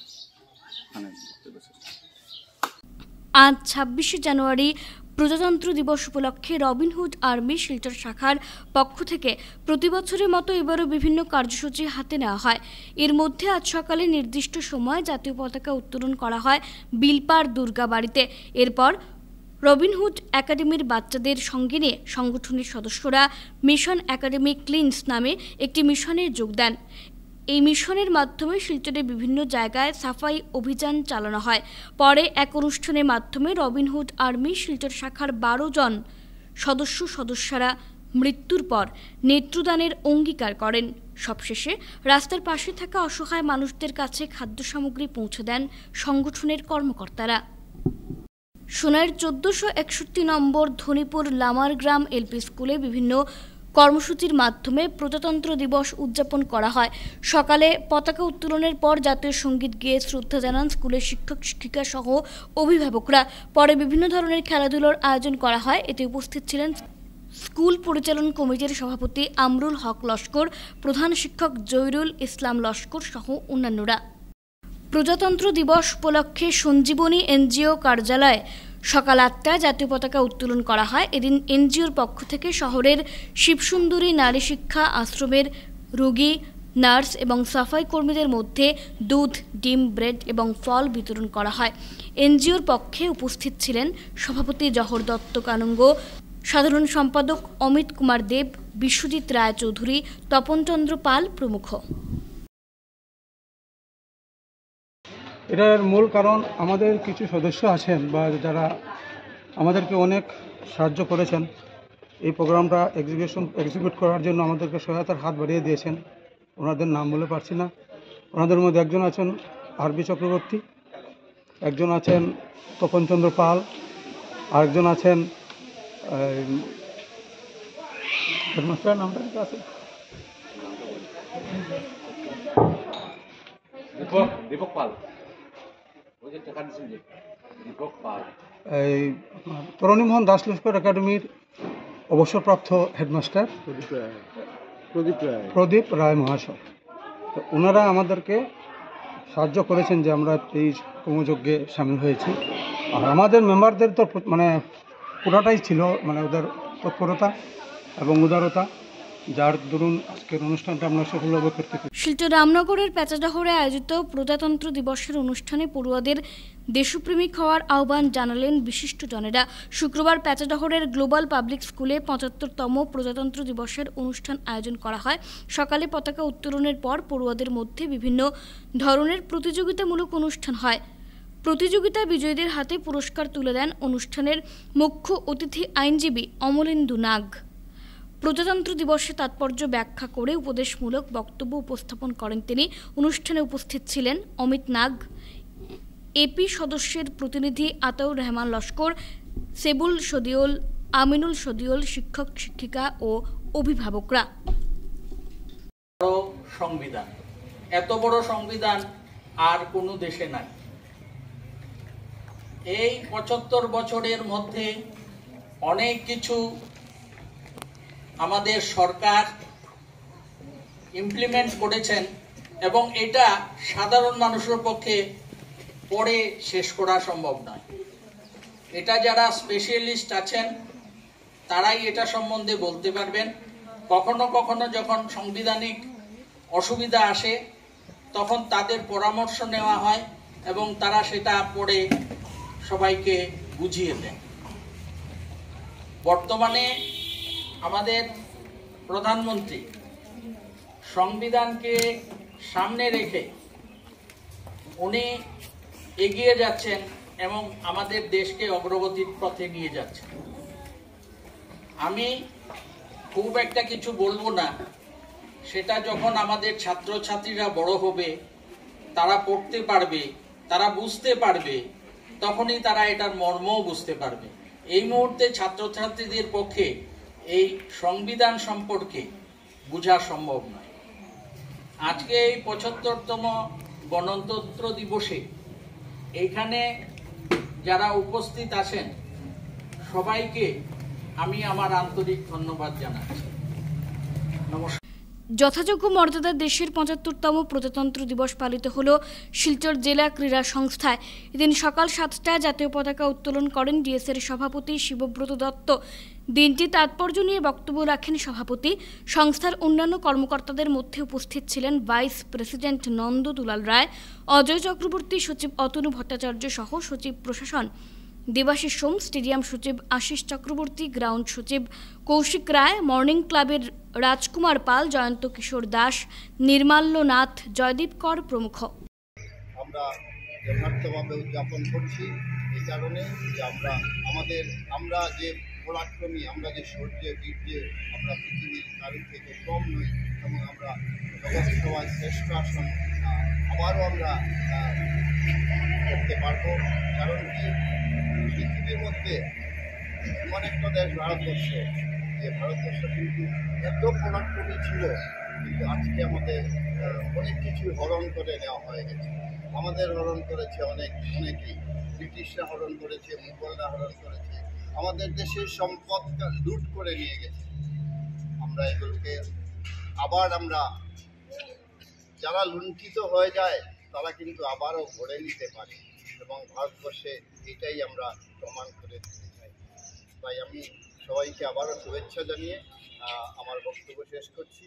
আজ 26 জানুয়ারি প্রজাতন্ত্র দিবস উপলক্ষে রবিনহুড আর্মি শিলচর শাখার পক্ষ থেকে প্রতি বছরের মতো এবারও বিভিন্ন কার্যসূচি হাতে নেওয়া হয়। এর মধ্যে আজ সকালে নির্দিষ্ট সময় জাতীয় পতাকা উত্তোলন করা হয় বিলপার দুর্গাবাড়িতে। এরপর রবিনহুড একাডেমির বাচ্চাদের সঙ্গে নিয়ে সংগঠনের সদস্যরা মিশন একাডেমি ক্লিনস নামে একটি মিশনে যোগ দেন। এই মিশনের মাধ্যমে শিলচরের বিভিন্ন জায়গায় সাফাই অভিযান চালানো হয়। পরে এক অনুষ্ঠানের মাধ্যমে রবিনহুড আর্মি শিলচর শাখার 12 জন সদস্যরা মৃত্যুর পর নেত্রদানের অঙ্গীকার করেন। সবশেষে রাস্তার পাশে থাকা অসহায় মানুষদের কাছে খাদ্য সামগ্রী পৌঁছে দেন সংগঠনের কর্মকর্তারা। সোনাইয়ের 1461 নম্বর ধনীপুর লামার গ্রাম এলপি স্কুলে বিভিন্ন কর্মসূচির মাধ্যমে প্রজাতন্ত্র দিবস উদযাপন করা হয়। সকালে পতাকা উত্তোলনের পর জাতীয় সঙ্গীত গেয়ে শ্রদ্ধা জানান স্কুলের শিক্ষক শিক্ষিকা সহ অভিভাবকরা। পরে বিভিন্ন ধরনের খেলাধুলার আয়োজন করা হয়। এতে উপস্থিত ছিলেন স্কুল পরিচালন কমিটির সভাপতি আমরুল হক লস্কর, প্রধান শিক্ষক জহিরুল ইসলাম লস্কর সহ অন্যান্যরা। প্রজাতন্ত্র দিবস উপলক্ষে সঞ্জীবনী এনজিও কার্যালয়ে সকাল 8টায় জাতীয় পতাকা উত্তোলন করা হয়। এদিন এনজিওর পক্ষ থেকে শহরের শিবসুন্দরী নারী শিক্ষা আশ্রমের রোগী, নার্স এবং সাফাই কর্মীদের মধ্যে দুধ, ডিম, ব্রেড এবং ফল বিতরণ করা হয়। এনজিওর পক্ষে উপস্থিত ছিলেন সভাপতি জহর দত্ত কানুঙ্গ, সাধারণ সম্পাদক অমিত কুমার দেব, বিশ্বজিৎ রায় চৌধুরী, তপনচন্দ্র পাল প্রমুখ। এটার মূল কারণ আমাদের কিছু সদস্য আছেন বা যারা আমাদেরকে অনেক সাহায্য করেছেন এই প্রোগ্রামটা এক্সিকিউট করার জন্য আমাদেরকে সহায়তার হাত বাড়িয়ে দিয়েছেন। ওনাদের নাম বলে পারছি না। ওনাদের মধ্যে একজন আছেন আরবি চক্রবর্তী, একজন আছেন তপনচন্দ্র পাল, আরেকজন আছেন হেডমাস্টারের নামটা কি আছে? দীপক পাল। এই তরণীমোহন দাস লস্কর একাডেমির অবসরপ্রাপ্ত হেডমাস্টার প্রদীপ রায় মহাশয়। তো ওনারা আমাদেরকে সাহায্য করেছেন যে আমরা এই কর্মযজ্ঞে সামিল হয়েছি। আর আমাদের মেম্বারদের তো মানে পুরাটাই ছিল মানে ওদের তৎপরতা এবং উদারতা, যার দরুন আজকের অনুষ্ঠানটা আমরা সফলভাবে করতে পারি। শিলচর রামনগরের পেঁচাডহরে আয়োজিত প্রজাতন্ত্র দিবসের অনুষ্ঠানে পড়ুয়াদের দেশপ্রেমিক হওয়ার আহ্বান জানালেন বিশিষ্টজনেরা। শুক্রবার পেঁচাডহরের গ্লোবাল পাবলিক স্কুলে 75তম প্রজাতন্ত্র দিবসের অনুষ্ঠান আয়োজন করা হয়। সকালে পতাকা উত্তোলনের পর পড়ুয়াদের মধ্যে বিভিন্ন ধরনের প্রতিযোগিতামূলক অনুষ্ঠান হয়। প্রতিযোগিতা বিজয়ীদের হাতে পুরস্কার তুলে দেন অনুষ্ঠানের মুখ্য অতিথি আইনজীবী অমলেন্দু নাগ। প্রজাতন্ত্র দিবসের তাৎপর্য ব্যাখ্যা করে উপদেশমূলক বক্তব্য উপস্থাপন করেন তিনি। অনুষ্ঠানে উপস্থিত ছিলেন অমিত নাগ, এপি সদস্যের প্রতিনিধি আতাউর রহমান লস্কর, সেবুল সদিউল, আমিনুল সদিউল, শিক্ষক শিক্ষিকা ও অভিভাবকরা। সংবিধান, এত বড় সংবিধান আর কোনো দেশে নাই। এই 75 বছরের মধ্যে অনেক কিছু আমাদের সরকার ইমপ্লিমেন্ট করেছেন এবং এটা সাধারণ মানুষের পক্ষে পড়ে শেষ করা সম্ভব নয়। এটা যারা স্পেশালিস্ট আছেন তারাই এটা সম্বন্ধে বলতে পারবেন। কখনো কখনো যখন সাংবিধানিক অসুবিধা আসে তখন তাদের পরামর্শ নেওয়া হয় এবং তারা সেটা পড়ে সবাইকে বুঝিয়ে দেন। বর্তমানে আমাদের প্রধানমন্ত্রী সংবিধানকে সামনে রেখে উনি এগিয়ে যাচ্ছেন এবং আমাদের দেশকে অগ্রগতির পথে নিয়ে যাচ্ছেন। আমি খুব একটা কিছু বলবো না, সেটা যখন আমাদের ছাত্রছাত্রীরা বড় হবে, তারা পড়তে পারবে, তারা বুঝতে পারবে, তখনই তারা এটার মর্মও বুঝতে পারবে। এই মুহূর্তে ছাত্রছাত্রীদের পক্ষে এই সংবিধান সম্পর্কে বোঝা সম্ভব নয়। আজকে এই 75তম গণতন্ত্র দিবসে এইখানে যারা উপস্থিত আছেন সবাইকে আমি আমার আন্তরিক ধন্যবাদ জানাচ্ছি। নমস্কার। যথাযোগ্য মর্যাদায় দেশের 75তম প্রজাতন্ত্র দিবস পালিত হল শিলচর জেলা ক্রীড়া সংস্থায়। এদিন সকাল 7টায় জাতীয় পতাকা উত্তোলন করেন ডিএসএর সভাপতি শিবব্রত দত্ত। দিনটি তাৎপর্য নিয়ে বক্তব্য রাখেন সভাপতি। সংস্থার অন্যান্য কর্মকর্তাদের মধ্যে উপস্থিত ছিলেন ভাইস প্রেসিডেন্ট নন্দ দুলাল রায়, অজয় চক্রবর্তী, সচিব অতনু ভট্টাচার্য সহ সচিব প্রশাসন দেবাশিস সোম, স্টেডিয়াম সচিব আশিস চক্রবর্তী, গ্রাউন্ড সচিব কৌশিক রায়, মর্নিং ক্লাবের রাজকুমার পাল, জয়ন্ত কিশোর দাস, নির্মাল্য নাথ, জয়দীপ কর প্রমুখ। আমরা যথার্থভাবে উদযাপন করছি এই কারণে যে আমরা যে পরাক্রমী, আমরা যে শৌর্য বীর্যে আমরা পৃথিবীর কারোর থেকে কম নই এবং আমরা জগৎসভায় শ্রেষ্ঠ আসন আবারও আমরা করতে পারবো। কারণ কি, পৃথিবীর মধ্যে এমন একটা দেশ ভারতবর্ষ, যে ভারতবর্ষ কিন্তু এত পরাক্রমী ছিল, কিন্তু আজকে আমাদের অনেক কিছু হরণ করে নেওয়া হয়ে গেছে। আমাদের হরণ করেছে অনেকেই, ব্রিটিশরা হরণ করেছে, মুঘলরা হরণ করেছে, আমাদের দেশের সম্পদ লুট করে নিয়ে গেছে। আমরা এগুলোকে আবার যারা লুণ্ঠিত হয়ে যায় তারা কিন্তু আবারও ভরে নিতে পারে, এবং ভারতবর্ষে এটাই আমরা প্রমাণ করে দিতে চাই। তাই আমি সবাইকে আবারও শুভেচ্ছা জানিয়ে আমার বক্তব্য শেষ করছি।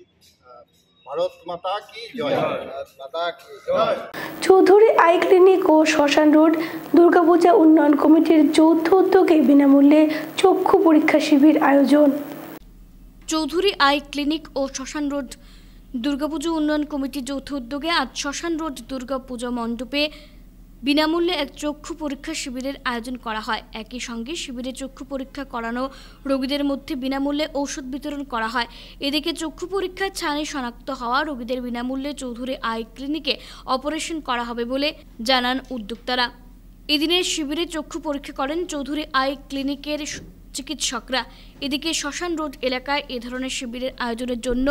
ভারত মাতা কি জয়, ভারত মাতা কি জয়। চৌধুরী আই ক্লিনিক ও শ্মশান রোড দুর্গাপূজা উন্নয়ন কমিটির যৌথ উদ্যোগে বিনামূল্যে চক্ষু পরীক্ষা শিবির আয়োজন। চৌধুরী আই ক্লিনিক ও শ্মশান রোড দুর্গাপুজো উন্নয়ন কমিটির যৌথ উদ্যোগে আজ শ্মশান রোড দুর্গাপূজা মণ্ডপে বিনামূল্যে এক চক্ষু পরীক্ষা শিবিরের আয়োজন করা হয়। একই সঙ্গে শিবিরে চক্ষু পরীক্ষা করানো রোগীদের মধ্যে বিনামূল্যে ঔষধ বিতরণ করা হয়। এদিকে চক্ষু পরীক্ষার ছানি শনাক্ত হওয়া রোগীদের বিনামূল্যে চৌধুরী আই ক্লিনিকে অপারেশন করা হবে বলে জানান উদ্যোক্তারা। এদিনের শিবিরে চক্ষু পরীক্ষা করেন চৌধুরী আই ক্লিনিকের চিকিৎসকরা। এদিকে শ্মশান রোড এলাকায় এ ধরনের শিবিরের আয়োজনের জন্য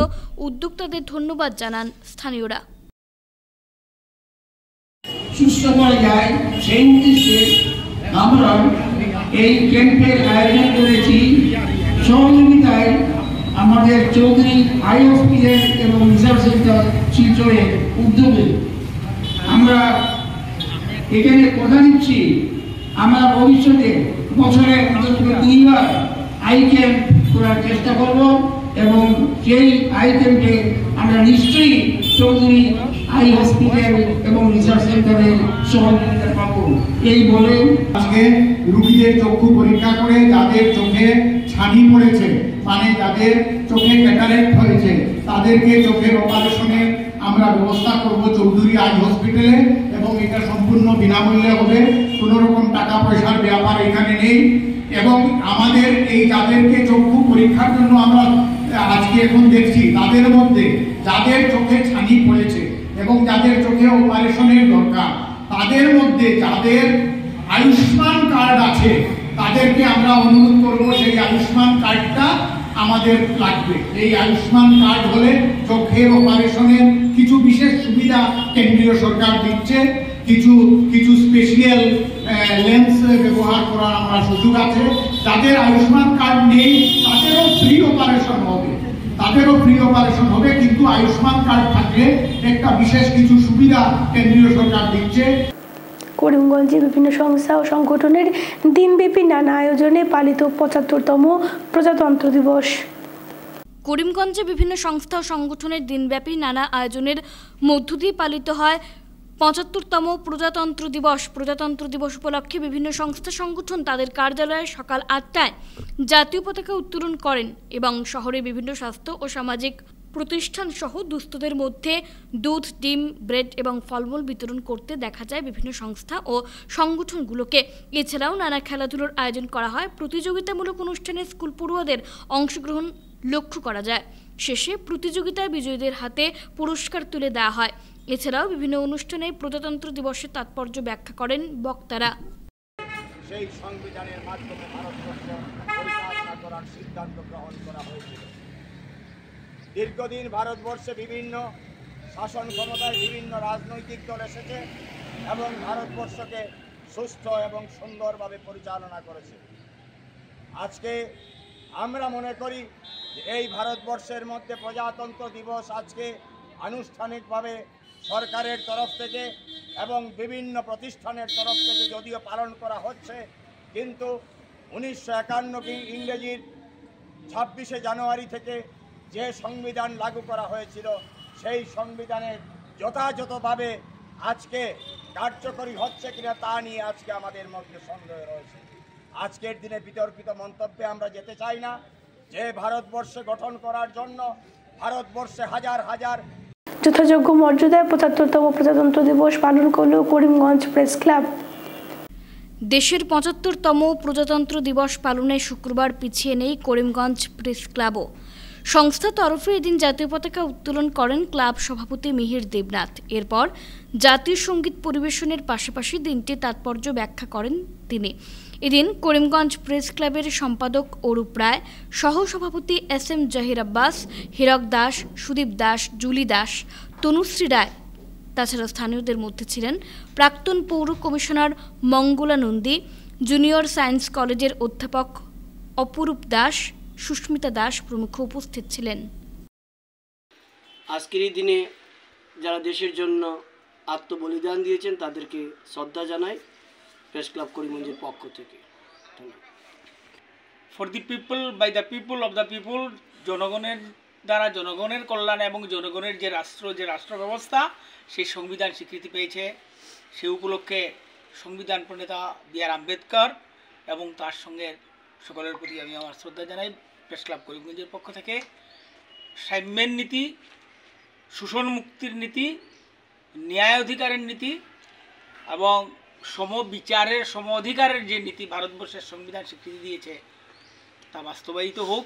উদ্যোক্তাদের ধন্যবাদ জানান স্থানীয়রা। সুসময় যায় সেই উদ্দেশ্যে আমরা এই ক্যাম্পের আয়োজন করেছি সহযোগিতায় আমাদের চৌধুরী আই হসপিটাল এবং রিসার্চ সেন্টার শিলচরের উদ্যোগে। আমরা এখানে কথা দিচ্ছি, আমরা ভবিষ্যতে বছরে অন্তত 2 বার আই ক্যাম্প করার চেষ্টা করব, এবং সেই আই ক্যাম্পে আমরা নিশ্চয়ই চৌধুরী আই হসপিটাল এবং রিসার্চ সেন্টারের সহযোগিতা পাবো। এই বলে আজকে রোগীদের চক্ষু পরীক্ষা করে যাদের চোখে ছানি পড়েছে, মানে যাদের চোখে ক্যাটারেক্ট হয়েছে, তাদেরকে চোখের অপারেশনে আমরা ব্যবস্থা করব চৌধুরী আই হসপিটালে, এবং এটা সম্পূর্ণ বিনামূল্যে হবে, কোনো রকম টাকা পয়সার ব্যাপার এখানে নেই। এবং আমাদের এই যাদেরকে চক্ষু পরীক্ষার জন্য আমরা আজকে এখন দেখছি, তাদের মধ্যে যাদের চোখে ছানি পড়েছে এবং যাদের চোখে অপারেশনের দরকার, তাদের মধ্যে যাদের আয়ুষ্মান কার্ড আছে তাদেরকে আমরা অনুরোধ করব সেই আয়ুষ্মান কার্ডটা আমাদের লাগবে। এই আয়ুষ্মান কার্ড হলে চোখের অপারেশনের কিছু বিশেষ সুবিধা কেন্দ্রীয় সরকার দিচ্ছে, কিছু স্পেশাল লেন্স ব্যবহার করার আমরা সুযোগ আছে। যাদের আয়ুষ্মান কার্ড নেই তাদেরও ফ্রি অপারেশন হবে, কিন্তু আয়ুষ্মান কার্ড থাকলে একটা বিশেষ কিছু সুবিধা কেন্দ্রীয় সরকার দিচ্ছে। করিমগঞ্জে বিভিন্ন সংস্থা ও সংগঠনের দিনব্যাপী নানা আয়োজনে পালিত ৭৫তম প্রজাতন্ত্র দিবস। করিমগঞ্জে বিভিন্ন সংস্থা ও সংগঠনের দিনব্যাপী নানা আয়োজনের মধ্য দিয়ে পালিত হয় ৭৫তম প্রজাতন্ত্র দিবস। প্রজাতন্ত্র দিবস উপলক্ষে বিভিন্ন সংস্থা সংগঠন তাদের কার্যালয়ে সকাল ৮টায় জাতীয় পতাকা উত্তোলন করেন এবং শহরে বিভিন্ন স্বাস্থ্য ও সামাজিক প্রতিষ্ঠান সহ দুস্থদের মধ্যে দুধ, ডিম, ব্রেড এবং ফলমূল বিতরণ করতে দেখা যায় বিভিন্ন সংস্থা ও সংগঠনগুলোকে। এছাড়াও নানা খেলাধুলোর আয়োজন করা হয়। প্রতিযোগিতামূলক অনুষ্ঠানে স্কুল পড়ুয়াদের অংশগ্রহণ লক্ষ্য করা যায়। শেষে প্রতিযোগিতায় বিজয়ীদের হাতে পুরস্কার তুলে দেওয়া হয়। এছাড়াও বিভিন্ন অনুষ্ঠানে প্রজাতন্ত্র দিবসের তাৎপর্য ব্যাখ্যা করেন বক্তারা। সেই সংবিধানের মাধ্যমে ভারতবর্ষ পরিচালনা করার সিদ্ধান্ত গ্রহণ করা হয়েছিল। দীর্ঘদিন ভারতবর্ষে বিভিন্ন শাসন ক্ষমতায় বিভিন্ন রাজনৈতিক দল এসেছে এবং ভারতবর্ষকে সুস্থ এবং সুন্দরভাবে পরিচালনা করেছে। আজকে আমরা মনে করি যে এই ভারতবর্ষের মধ্যে প্রজাতন্ত্র দিবস আজকে আনুষ্ঠানিকভাবে সরকারের তরফ থেকে এবং বিভিন্ন প্রতিষ্ঠানের তরফ থেকে যদিও পালন করা হচ্ছে, কিন্তু 1951 ইংরেজির 26শে জানুয়ারি থেকে যে সংবিধান লাগু করা হয়েছিল সেই সংবিধানের যথাযথভাবে আজকে কার্যকরী হচ্ছে কিনা তা নিয়ে আজকে আমাদের মধ্যে সন্দেহ রয়েছে। আজকের দিনে বিতর্কিত মন্তব্যে আমরা যেতে চাই না। যে ভারতবর্ষে গঠন করার জন্য ভারতবর্ষে হাজার হাজার যথাযোগ্য মর্যাদায় ৭৫তম প্রজাতন্ত্র দিবস পালন করল করিমগঞ্জ প্রেস ক্লাব। দেশের ৭৫তম প্রজাতন্ত্র দিবস পালনে শুক্রবার পিছিয়ে নেই করিমগঞ্জ প্রেস ক্লাবও। সংস্থার তরফে এদিন জাতীয় পতাকা উত্তোলন করেন ক্লাব সভাপতি মিহির দেবনাথ। এরপর জাতীয় সঙ্গীত পরিবেশনের পাশাপাশি দিনটির তাৎপর্য ব্যাখ্যা করেন তিনি। এদিন করিমগঞ্জ প্রেস ক্লাবের সম্পাদক অরূপ রায়, সহ সভাপতি SM জাহির আব্বাস, হীরক দাস, সুদীপ দাস, জুলি দাস, তনুশ্রী রায়, তাছাড়া স্থানীয়দের মধ্যে ছিলেন প্রাক্তন পৌর commissioner Mangala Nandi, junior science কলেজের অধ্যাপক অপরূপ দাস, সুস্মিতা দাস প্রমুখ উপস্থিত ছিলেন। আজকের এই দিনে যারা দেশের জন্য আত্মবলিদান দিয়েছেন তাদেরকে শ্রদ্ধা জানাই প্রেস ক্লাব করিমগঞ্জের পক্ষ থেকে। For the people, by the people, of the people, জনগণের দ্বারা জনগণের কল্যাণ এবং জনগণের যে রাষ্ট্র ব্যবস্থা, সেই সংবিধান স্বীকৃতি পেয়েছে। সে উপলক্ষে সংবিধান প্রণেতা B.R. আম্বেদকর এবং তার সঙ্গে সকলের প্রতি আমি আমার শ্রদ্ধা জানাই প্রেস ক্লাব করিমগঞ্জের পক্ষ থেকে। সাম্যের নীতি, শোষণ মুক্তির নীতি, ন্যায় অধিকারের নীতি এবং সমবিচারের, সম অধিকারের যে নীতি ভারতবর্ষের সংবিধান স্বীকৃতি দিয়েছে তা বাস্তবায়িত হোক।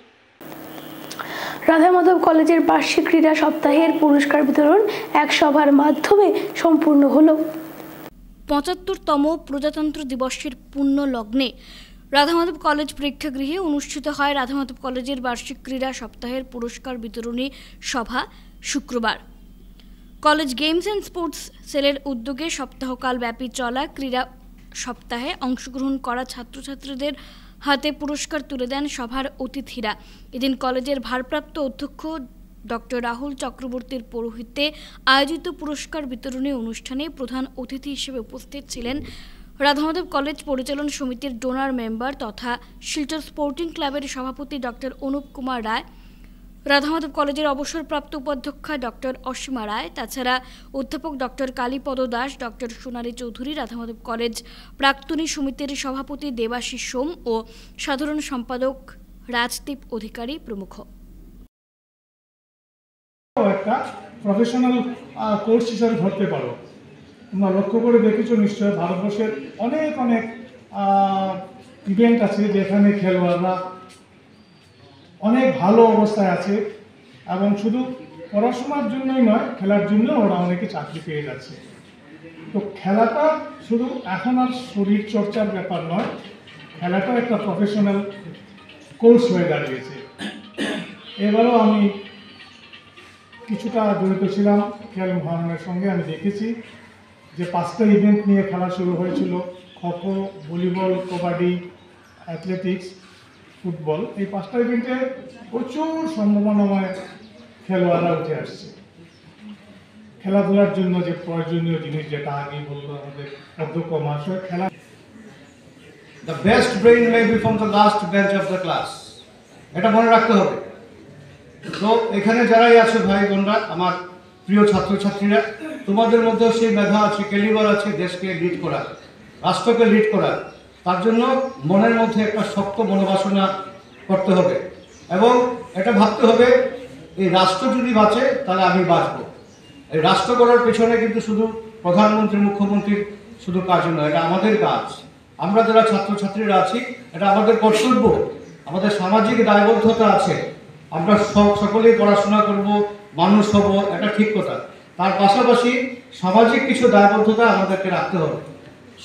রাধা মাধব কলেজের বার্ষিক ক্রীড়া সপ্তাহের পুরস্কার বিতরণ এক সভার মাধ্যমে সম্পূর্ণ হলো। ৭৫তম প্রজাতন্ত্র দিবসের পূর্ণ লগ্নে রাধা মাধব কলেজ প্রেক্ষাগৃহে অনুষ্ঠিত হয় রাধা মাধব কলেজের বার্ষিক ক্রীড়া সপ্তাহের পুরস্কার বিতরণী সভা শুক্রবার। কলেজ গেমস অ্যান্ড স্পোর্টস সেলের উদ্যোগে সপ্তাহকাল ব্যাপী চলা ক্রীড়া সপ্তাহে অংশগ্রহণ করা ছাত্রছাত্রীদের হাতে পুরস্কার তুলে দেন সভার অতিথিরা। এদিন কলেজের ভারপ্রাপ্ত অধ্যক্ষ ডক্টর রাহুল চক্রবর্তীর পৌরোহিত্যে আয়োজিত পুরস্কার বিতরণী অনুষ্ঠানে প্রধান অতিথি হিসেবে উপস্থিত ছিলেন রাধা মাধব কলেজ পরিচালন সমিতির ডোনার মেম্বার তথা শিলচর স্পোর্টিং ক্লাবের সভাপতি ডক্টর অনুপ কুমার রায়, রাধা মাধব কলেজের অবসরপ্রাপ্ত উপাধ্যক্ষা ডক্টর অসীমা রায়, তাছাড়া অধ্যাপক ডক্টর কালীপদ দাস, ডক্টর সোনালী চৌধুরী, রাধা মাধব কলেজ প্রাক্তনী সমিতির সভাপতি দেবাশিস সোম ও সাধারণ সম্পাদক রাজদীপ অধিকারী প্রমুখ। একটা প্রফেশনাল কোর্স হিসাবে ধরতে পারো। তোমরা লক্ষ্য করে দেখেছো নিশ্চয় ভারতবর্ষের অনেক অনেক ইভেন্ট আছে যেখানে খেলোয়াড়রা অনেক ভালো অবস্থায় আছে এবং শুধু পড়াশোনার জন্যই নয়, খেলার জন্য ওরা অনেকে চাকরি পেয়ে যাচ্ছে। তো খেলাটা শুধু এখন আর শরীর চর্চার ব্যাপার নয়, খেলাটা একটা প্রফেশনাল কোর্স হয়ে দাঁড়িয়েছে। এবারও আমি কিছুটা জড়িত ছিলাম খেল মহারণের সঙ্গে। আমি দেখেছি যে 5টা ইভেন্ট নিয়ে খেলা শুরু হয়েছিল, kho kho, volleyball, kabaddi, athletics, football. এই 5টা ইভেন্টে প্রচুর সম্ভাবনাময় খেলোয়াড়রা উঠে আসছে। খেলাধুলার জন্য যে প্রয়োজনীয় জিনিস, যেটা আগেই বললো আমাদের অধ্যক্ষ মহাশয়, খেলা the best brain may be from the last bench of the class, এটা মনে রাখতে হবে। তো এখানে যারাই আছো ভাই বোনরা, আমার প্রিয় ছাত্রছাত্রীরা, তোমাদের মধ্যেও সেই মেধা আছে, ক্যালিবার আছে দেশকে লিড করার, রাষ্ট্রকে লিড করার। তার জন্য মনের মধ্যে একটা শক্ত মনোবাসনা করতে হবে এবং এটা ভাবতে হবে এই রাষ্ট্র যদি বাঁচে তাহলে আমি বাঁচবো। এই রাষ্ট্র করার পেছনে কিন্তু শুধু প্রধানমন্ত্রী, মুখ্যমন্ত্রীর শুধু কাজ নয়, এটা আমাদের কাজ। আমরা যারা ছাত্রছাত্রীরা আছি, এটা আমাদের কর্তব্য, আমাদের সামাজিক দায়বদ্ধতা আছে। আমরা সকলেই পড়াশোনা করব, মানুষ হব, এটা ঠিক কথা। তার পাশাপাশি সামাজিক কিছু দায়বদ্ধতা আমাদেরকে রাখতে হবে।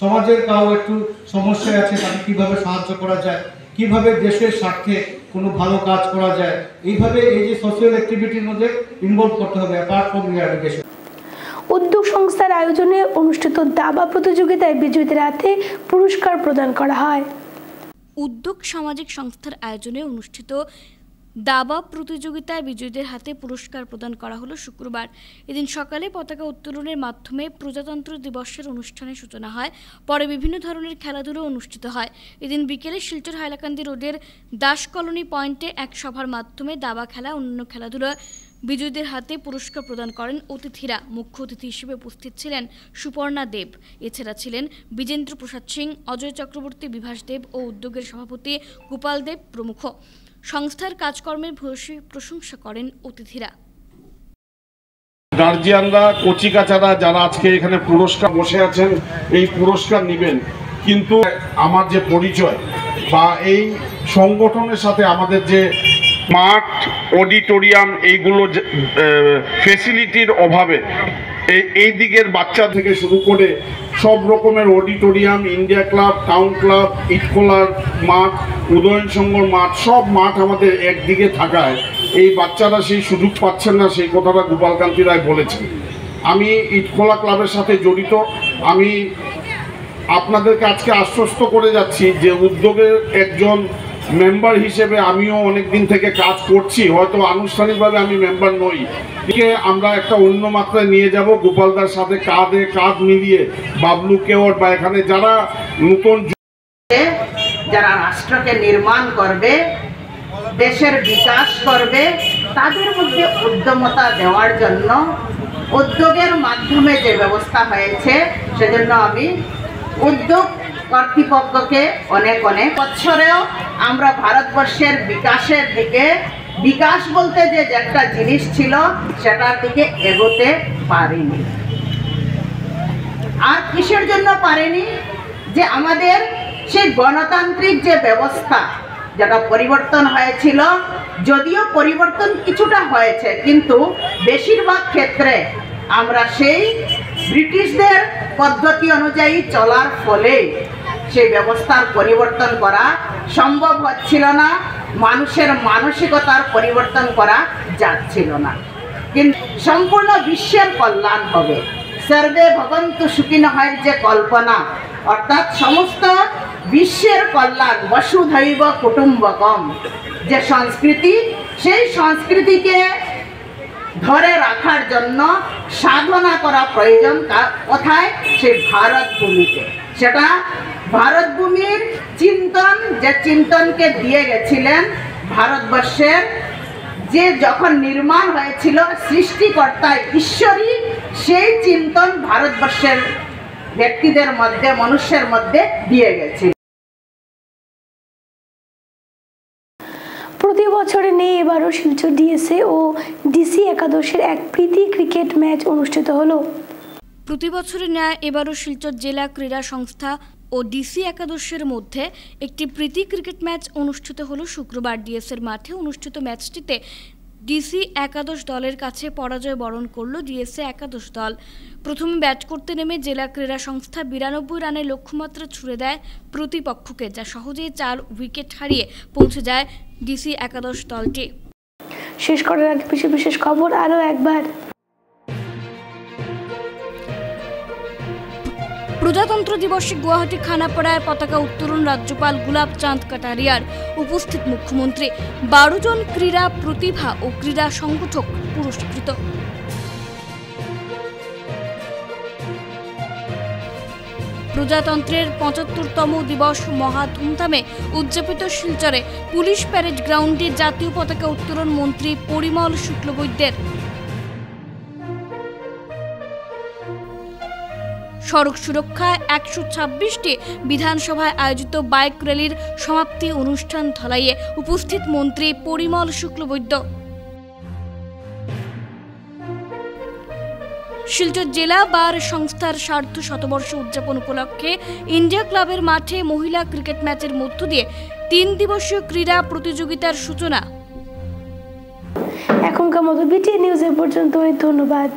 সমাজের কাউ একটু সমস্যায় আছে, তাকে কীভাবে সাহায্য করা যায়, কিভাবে দেশের স্বার্থে কোনো ভালো কাজ করা যায়, এইভাবে এই যে সোশ্যাল অ্যাক্টিভিটির মধ্যে ইনভলভ করতে হবে অ্যাপার্ট ফ্রম এডুকেশন। উদ্যোগ সংস্থার আয়োজনে অনুষ্ঠিত দাবা প্রতিযোগিতায় বিজয়ীদের হাতে পুরস্কার প্রদান করা হয়। উদ্যোগ সামাজিক সংস্থার আয়োজনে অনুষ্ঠিত দাবা প্রতিযোগিতায় বিজয়ীদের হাতে পুরস্কার প্রদান করা হলো শুক্রবার। এদিন সকালে পতাকা উত্তোলনের মাধ্যমে প্রজাতন্ত্র দিবসের অনুষ্ঠানের সূচনা হয়। পরে বিভিন্ন ধরনের খেলাধুলো অনুষ্ঠিত হয়। এদিন বিকেলে শিলচর হাইলাকান্দি রোডের দাস কলোনি পয়েন্টে এক সভার মাধ্যমে দাবা খেলা, অন্যান্য খেলাধুলা বিজয়ীদের হাতে পুরস্কার প্রদান করেন অতিথিরা। মুখ্য অতিথি হিসেবে উপস্থিত ছিলেন সুপর্ণা দেব, এছাড়া ছিলেন বিজেন্দ্র প্রসাদ সিং, অজয় চক্রবর্তী, বিভাস দেব ও উদ্যোগের সভাপতি গোপাল দেব প্রমুখ। সংস্থার কাজকর্মের ভূয়সী প্রশংসা করেন অতিথিরা। গার্জিয়ানরা, কচিকাচারা যারা আজকে এখানে পুরস্কার বসে আছেন, এই পুরস্কার নেবেন, কিন্তু আমার যে পরিচয় বা এই সংগঠনের সাথে আমাদের যে মাঠ, অডিটোরিয়াম, এইগুলো ফেসিলিটির অভাবে এই দিকের বাচ্চা থেকে শুরু করে সব রকমের auditorium, India club, town club, ইটখোলার মাঠ, উদয়ন সংঘর মাঠ, সব মাঠ আমাদের একদিকে থাকায় এই বাচ্চারা সেই সুযোগ পাচ্ছেন না, সেই কথাটা গোপালকান্তি রায় বলেছেন। আমি ইটখোলা ক্লাবের সাথে জড়িত। আমি আপনাদেরকে আজকে আশ্বস্ত করে যাচ্ছি যে উদ্যোগের একজন মেম্বার হিসেবে আমিও অনেক দিন থেকে কাজ করছি, হয়তো আনুষ্ঠানিকভাবে আমি মেম্বার নই, একে আমরা একটা অন্য মাত্রায় নিয়ে যাব। গোপালদার সাথে কাঁধে কাঁধ মিলিয়ে বাবলু কেওয়ার্ড বা এখানে যারা নতুন যারা রাষ্ট্রকে নির্মাণ করবে, দেশের বিকাশ করবে, তাদের মধ্যে উদ্যমতা দেওয়ার জন্য উদ্যোগের মাধ্যমে যে ব্যবস্থা হয়েছে, সেজন্য আমি উদ্যোগ কর্তৃপক্ষকে অনেক অনেক বছরেও আমরা ভারতবর্ষের বিকাশের দিকে, বিকাশ বলতে যে একটা জিনিস ছিল সেটার দিকে এগোতে পারিনি। আর কিসের জন্য পারেনি? যে আমাদের সেই গণতান্ত্রিক যে ব্যবস্থা যেটা পরিবর্তন হয়েছিল, যদিও পরিবর্তন কিছুটা হয়েছে, কিন্তু বেশিরভাগ ক্ষেত্রে আমরা সেই ব্রিটিশদের পদ্ধতি অনুযায়ী চলার ফলে সেই ব্যবস্থার পরিবর্তন করা সম্ভব হচ্ছিল না, মানুষের মানসিকতার পরিবর্তন করা যাচ্ছিল না। কিন্তু সম্পূর্ণ বিশ্বের কল্যাণ হবে, সর্বে ভবন্তু সুখিনঃ যে কল্পনা, অর্থাৎ সমস্ত বিশ্বের কল্যাণ, বসুধৈব কুটুম্বকম যে সংস্কৃতি, সেই সংস্কৃতিকে ধরে রাখার জন্য সাধনা করা প্রয়োজন। কোথায়? সেই ভারত ভূমিতে। সেটা ভারত ভূমির চিন্তন, যে চিন্তনকে দিয়ে গেছিলেন ভারতবর্ষের, যে যখন নির্মাণ হয়েছিল সৃষ্টিকর্তা ঈশ্বরী, সেই চিন্তন ভারতবর্ষের ব্যক্তিদের মধ্যে, মানুষের মধ্যে দিয়ে গেছিল। প্রতি বছরে নেই এবারও শিলচর ডিএসএ ও ডিসি একাদশের এক প্রীতি ক্রিকেট ম্যাচ অনুষ্ঠিত হলো। প্রতি বছরের ন্যায় এবারও শিলচর জেলা ক্রীড়া সংস্থা ও ডিসি একাদশের মধ্যে একটি প্রীতি ক্রিকেট ম্যাচ অনুষ্ঠিত হলো শুক্রবার। ডিএসএর মাঠে অনুষ্ঠিত ম্যাচটিতে ডিসি একাদশ দলের কাছে পরাজয় বরণ করল ডিএসএ একাদশ দল। প্রথমে ব্যাট করতে নেমে জেলা ক্রীড়া সংস্থা 92 রানের লক্ষ্যমাত্রা ছুড়ে দেয় প্রতিপক্ষকে, যা সহজেই 4 উইকেট হারিয়ে পৌঁছে যায় ডিসি একাদশ দলটি। শেষ করার আগে বিশেষ খবর আরও একবার। প্রজাতন্ত্র দিবসে গুয়াহাটি খানাপাড়ায় পতাকা উত্তোলন রাজ্যপাল গুলাব চাঁদ কাটারিয়ার, উপস্থিত মুখ্যমন্ত্রী। 12 জন ক্রীড়া প্রতিভা ও ক্রীড়া সংগঠক পুরস্কৃত। প্রজাতন্ত্রের 75তম দিবস মহা ধুমধামে উদযাপিত শিলচরে পুলিশ প্যারেড গ্রাউন্ডে জাতীয় পতাকা উত্তোলন মন্ত্রী পরিমল শুক্লবৈদ্যের। সড়ক সুরক্ষায় 126টি বিধানসভায় আয়োজিত বাইক র্যালির সমাপ্তি অনুষ্ঠান ধলাইয়ে, উপস্থিত মন্ত্রী পরিমল শুক্লবৈদ্য। শিলচর জেলা বার সংস্থার সার্ধ শতবর্ষ উদযাপন উপলক্ষে ইন্ডিয়া ক্লাবের মাঠে মহিলা ক্রিকেট ম্যাচের মধ্য দিয়ে 3 দিবসীয় ক্রীড়া প্রতিযোগিতার সূচনা। এখনকার মতো বিটিএ নিউজের পর্যন্তই, ধন্যবাদ।